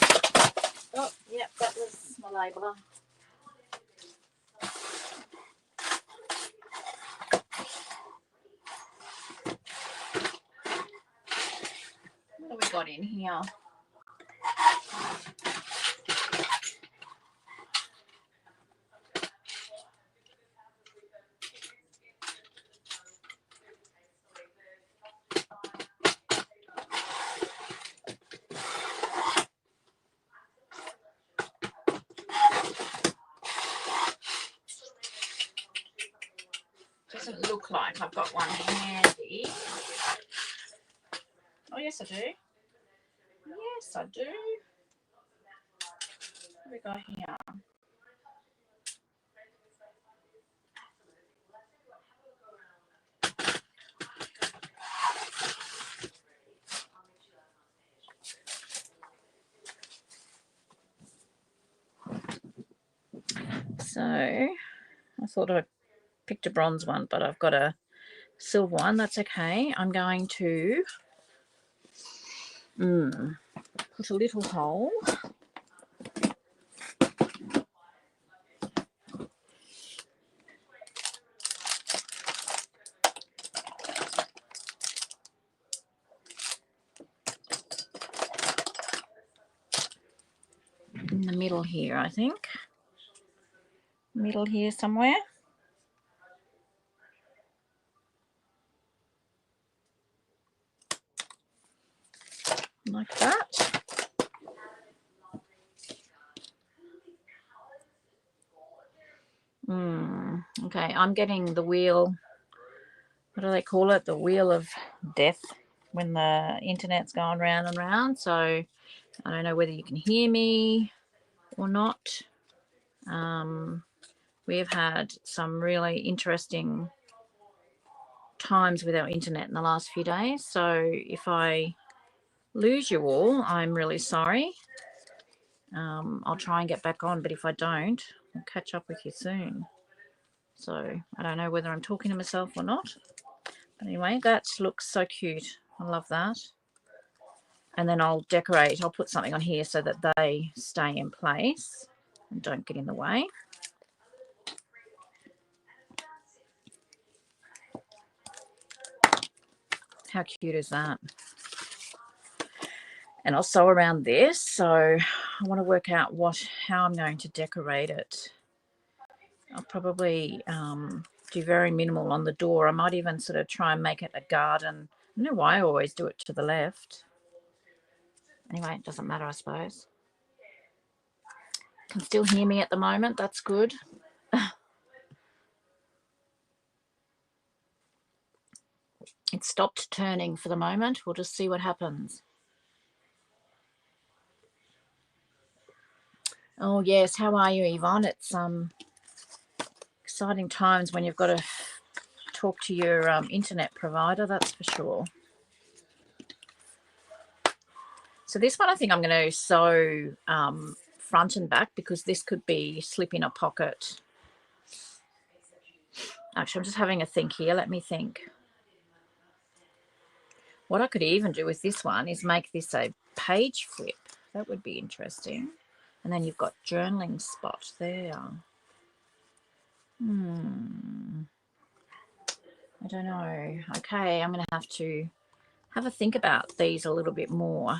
Oh, yep, that was my labeler. What have we got in here? Doesn't look like I've got one handy. Oh, yes, I do. Yes, I do. What have we got here? So I thought I picked a bronze one, but I've got a silver one. That's okay. I'm going to put a little hole. In the middle here, I think. Middle here somewhere. Like that. Okay, I'm getting the wheel, what do they call it? The wheel of death when the internet's going round and round. So I don't know whether you can hear me or not. We've had some really interesting times with our internet in the last few days. So if I lose you all, I'm really sorry. I'll try and get back on, but if I don't, I'll catch up with you soon. So I don't know whether I'm talking to myself or not. But anyway, that looks so cute. I love that. And then I'll decorate. I'll put something on here so that they stay in place. and don't get in the way. How cute is that? And I'll sew around this, so I want to work out how I'm going to decorate it. I'll probably do very minimal on the door. I might even sort of try and make it a garden. I don't know why I always do it to the left. Anyway, it doesn't matter, I suppose. Can still hear me at the moment. That's good. It stopped turning for the moment. We'll just see what happens. Oh, yes. How are you, Yvonne? It's exciting times when you've got to talk to your internet provider, that's for sure. So this one I think I'm going to sew front and back, because this could be slip in a pocket. Actually, I'm just having a think here. Let me think. What I could even do with this one is make this a page flip. That would be interesting. And then you've got journaling spot there. I don't know. Okay, I'm going to have a think about these a little bit more.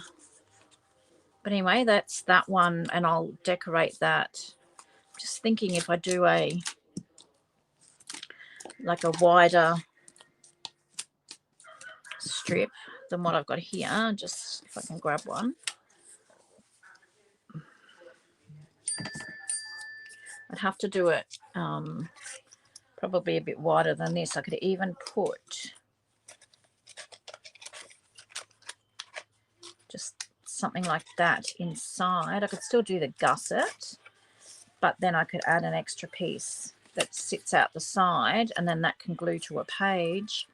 But anyway, that's that one, and I'll decorate that. Just thinking if I do like a wider strip than what I've got here, just if I can grab one. I'd have to do it probably a bit wider than this. I could even put just something like that inside. I could still do the gusset, but then I could add an extra piece that sits out the side, and then that can glue to a page,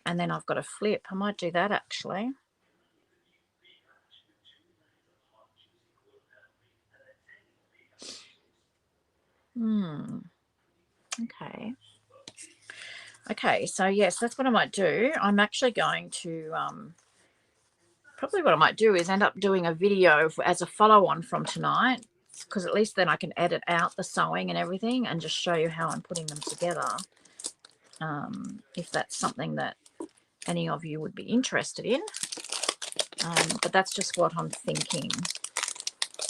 and then I've got a flip. I might do that actually. Okay, so yes, that's what I might do. I'm actually going to probably what I might do is end up doing a video as a follow-on from tonight, because at least then I can edit out the sewing and everything and just show you how I'm putting them together, if that's something that any of you would be interested in. But that's just what I'm thinking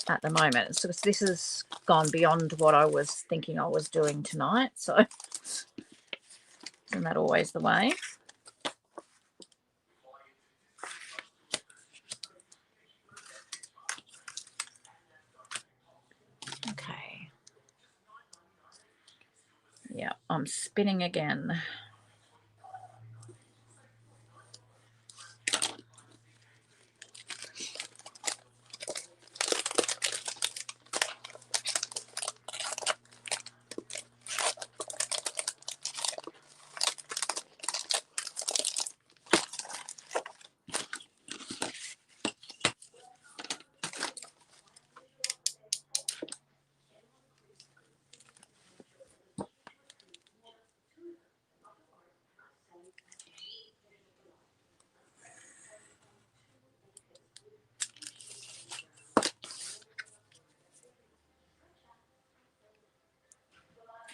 at the moment. So this has gone beyond what I was thinking I was doing tonight, so isn't that always the way? Okay. Yeah, I'm spinning again.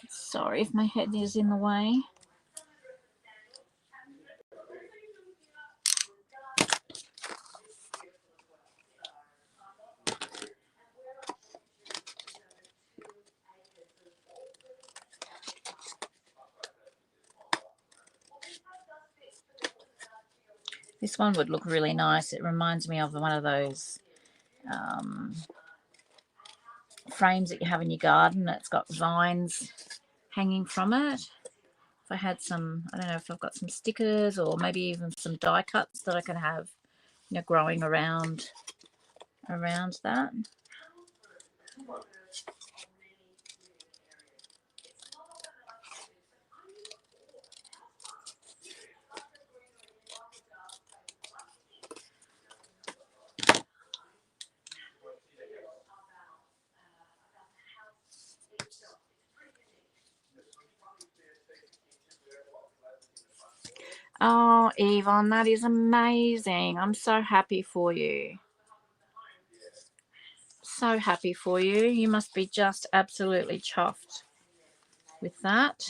Sorry if my head is in the way. This one would look really nice. It reminds me of one of those frames that you have in your garden that's got vines hanging from it. If I had some, I don't know if I've got some stickers or maybe even some die cuts that I could have, you know, growing around that. Oh, Yvonne, that is amazing. I'm so happy for you. So happy for you. You must be just absolutely chuffed with that.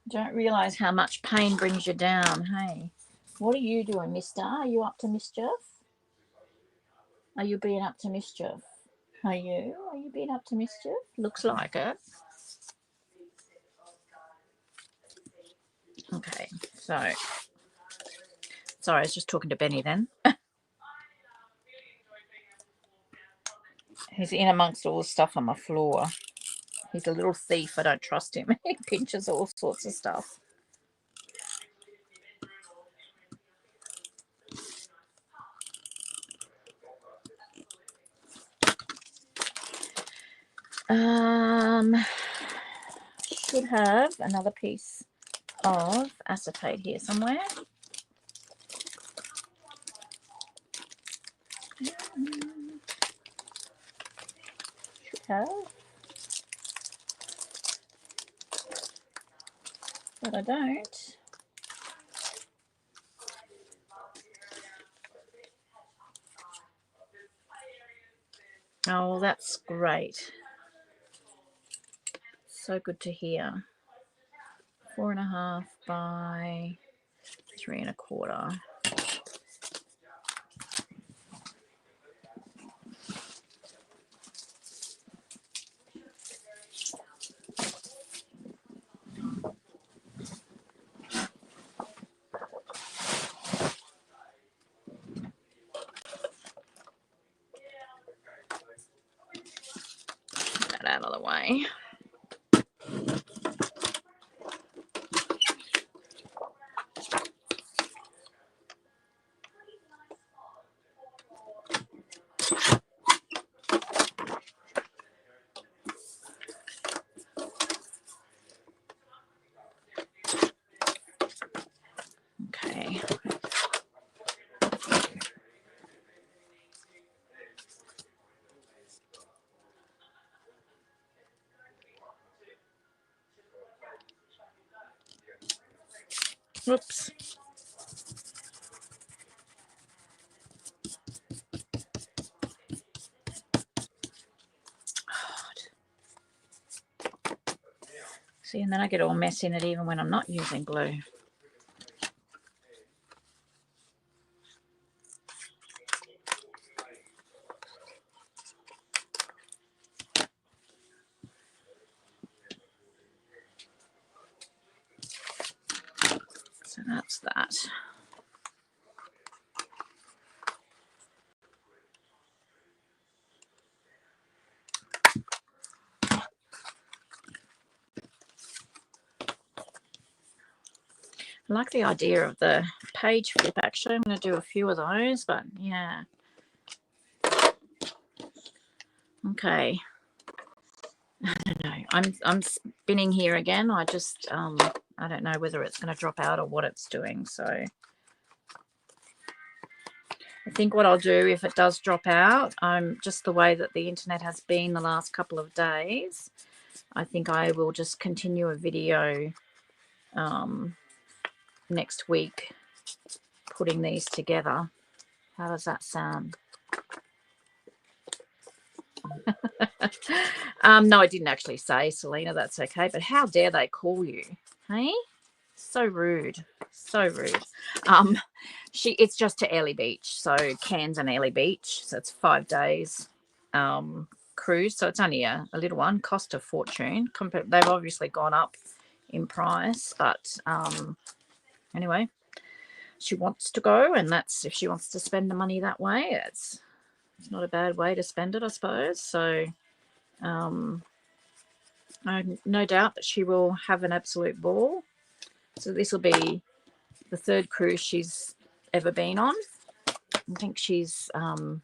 Don't realise how much pain brings you down, hey? What are you doing, mister? Are you up to mischief? Are you being up to mischief? Are you? Are you being up to mischief? Looks like it. Okay, so... Sorry, I was just talking to Benny then. He's in amongst all the stuff on my floor. He's a little thief. I don't trust him. He pinches all sorts of stuff. Should have another piece of acetate here somewhere. Should have. But I don't. Oh, that's great. So good to hear. 4.5 by 3.25. Get that out of the way. Okay. Whoops. See, and then I get all messy in it even when I'm not using glue. So that's that. I like the idea of the page flip, actually. I'm going to do a few of those, but yeah. Okay. I don't know. I'm spinning here again. I just, I don't know whether it's going to drop out or what it's doing. So I think what I'll do if it does drop out, just the way that the internet has been the last couple of days, I think I will just continue a video next week putting these together. How does that sound? No, I didn't actually say, Selena. That's okay. But how dare they call you? Hey? So rude. So rude. It's just to Airlie Beach. So Cairns and Airlie Beach. So it's 5 days cruise. So it's only a little one. Cost a fortune. They've obviously gone up in price. But anyway, she wants to go. And that's, if she wants to spend the money that way, it's not a bad way to spend it, I suppose. So no doubt that she will have an absolute ball. So this will be the 3rd cruise she's ever been on. I think she's going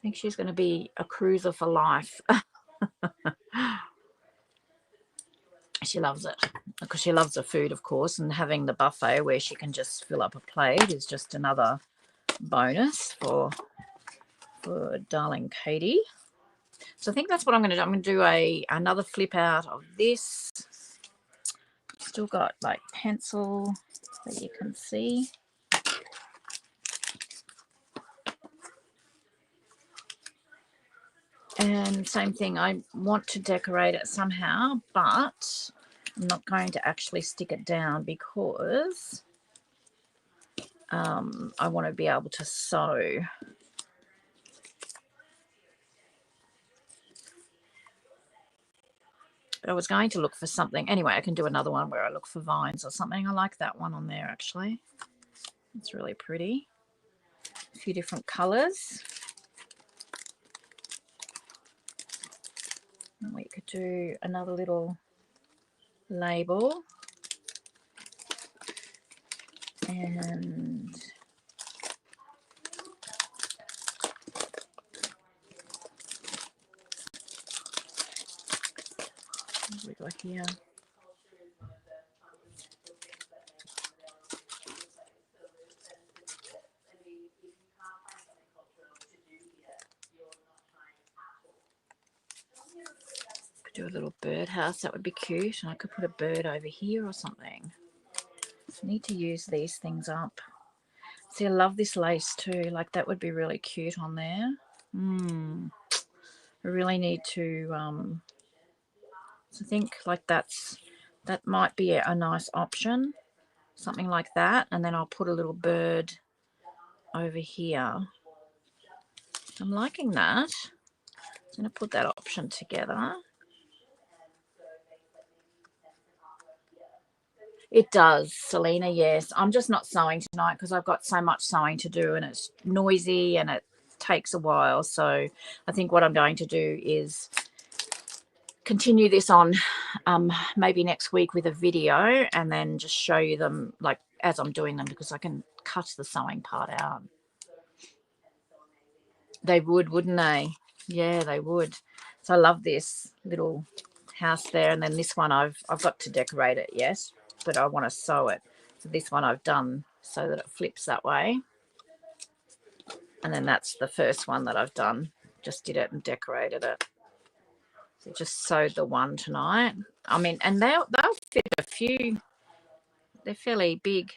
to be a cruiser for life. She loves it because she loves the food, of course, and having the buffet where she can just fill up a plate is just another bonus for darling Katie. So I think that's what I'm going to do. I'm going to do another flip out of this. Still got like pencil that you can see. And same thing, I want to decorate it somehow, but I'm not going to actually stick it down because I want to be able to sew. I was going to look for something. Anyway, I can do another one where I look for vines or something. I like that one on there, actually. It's really pretty. A few different colours. And we could do another little label. And what have we got here? Could do a little birdhouse, that would be cute. And I could put a bird over here or something. I need to use these things up. See, I love this lace too. Like, that would be really cute on there. I really need to so think like that might be a nice option. Something like that. And then I'll put a little bird over here. I'm liking that. I'm going to put that option together. It does, Selena, yes. I'm just not sewing tonight because I've got so much sewing to do and it's noisy and it takes a while. So I think what I'm going to do is continue this on maybe next week with a video and then just show you them like as I'm doing them, because I can cut the sewing part out. They would, wouldn't they? Yeah, they would. So I love this little house there. And then this one I've got to decorate it, yes, but I want to sew it. So this one I've done so that it flips that way. And then that's the first one that I've done. Just did it and decorated it. So just sewed the one tonight. I mean, and they'll fit a few. They're fairly big,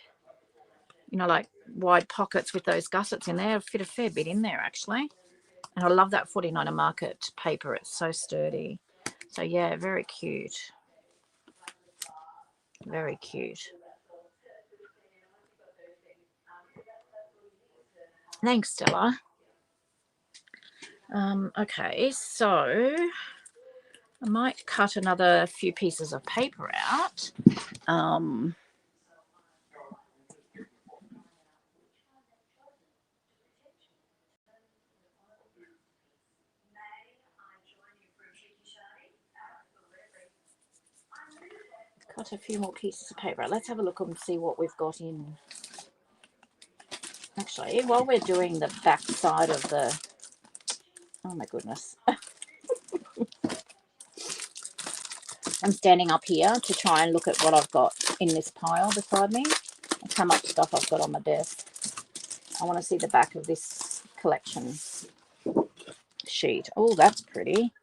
you know, like wide pockets with those gussets in there. It'll fit a fair bit in there, actually. And I love that 49er Market paper. It's so sturdy. So, yeah, very cute. Very cute. Thanks, Stella. Okay, so I might cut another few pieces of paper out. Cut a few more pieces of paper. Let's have a look and see what we've got in. Actually, while we're doing the back side of the... Oh, my goodness. I'm standing up here to try and look at what I've got in this pile beside me. That's how much stuff I've got on my desk. I want to see the back of this collection sheet. Oh, that's pretty.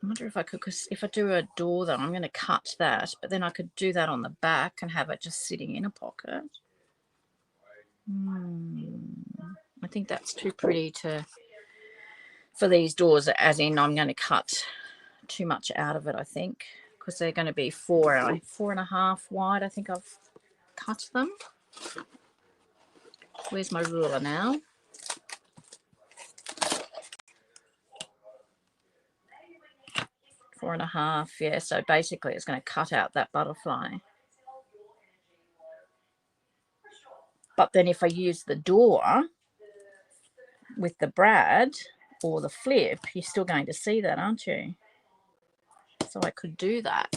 I wonder if I could, because if I do a door though, I'm going to cut that, but then I could do that on the back and have it just sitting in a pocket. I think that's too pretty for these doors, as in I'm going to cut too much out of it, I think, because they're going to be 4.5 wide. I think I've cut them. Where's my ruler now? Four and a half, yeah. So basically it's going to cut out that butterfly. But then if I use the door with the brad or the flip, you're still going to see that, aren't you? So I could do that.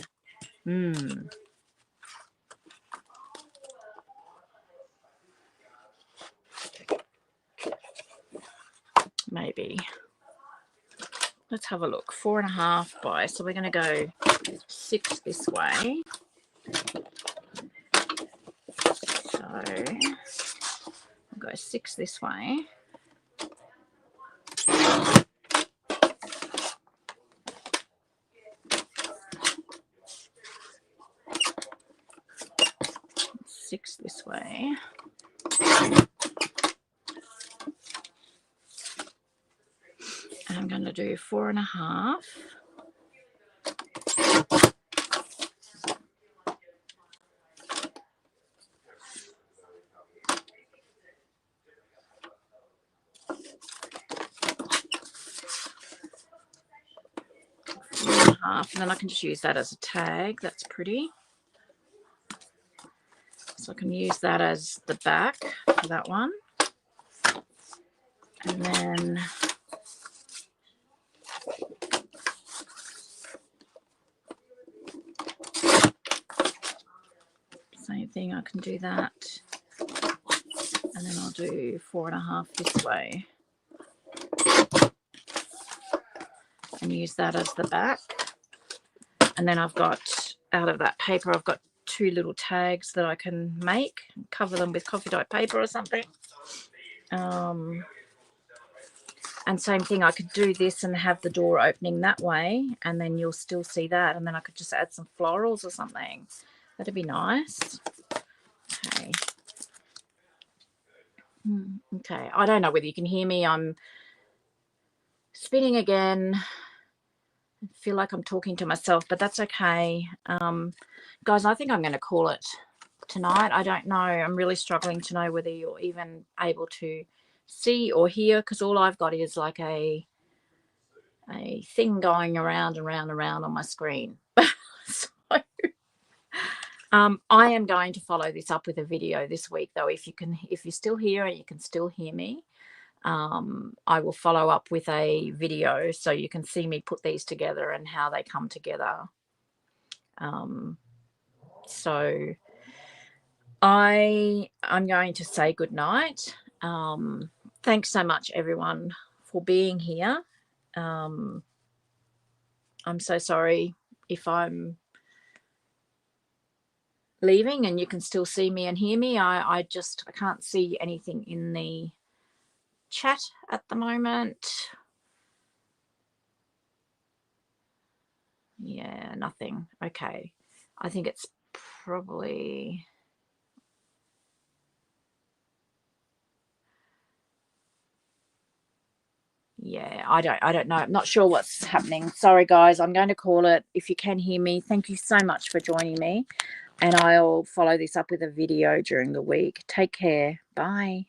Maybe. Let's have a look. 4.5 by, so we're going to go 6 this way. So 6 this way. Six this way. And I'm going to do 4.5. And then I can just use that as a tag. That's pretty. So I can use that as the back for that one. And then same thing, I can do that. And then I'll do 4.5 this way. And use that as the back. And then I've got, out of that paper, I've got 2 little tags that I can make, cover them with coffee dye paper or something. And same thing, I could do this and have the door opening that way, and then you'll still see that, and then I could just add some florals or something. That'd be nice. Okay. Okay, I don't know whether you can hear me. I'm spinning again. I feel like I'm talking to myself, but that's okay. Guys, I think I'm going to call it tonight. I don't know. I'm really struggling to know whether you're even able to see or hear, because all I've got is like a thing going around and around and around on my screen. So, I am going to follow this up with a video this week, though. If you're still here and you can still hear me, I will follow up with a video so you can see me put these together and how they come together. So I'm going to say good night. Thanks so much, everyone, for being here. I'm so sorry if I'm leaving and you can still see me and hear me. I can't see anything in the chat at the moment. Yeah, nothing. Okay, I think it's probably, yeah, I don't know. I'm not sure what's happening. Sorry, guys. I'm going to call it. If you can hear me, thank you so much for joining me, and I'll follow this up with a video during the week. Take care. Bye.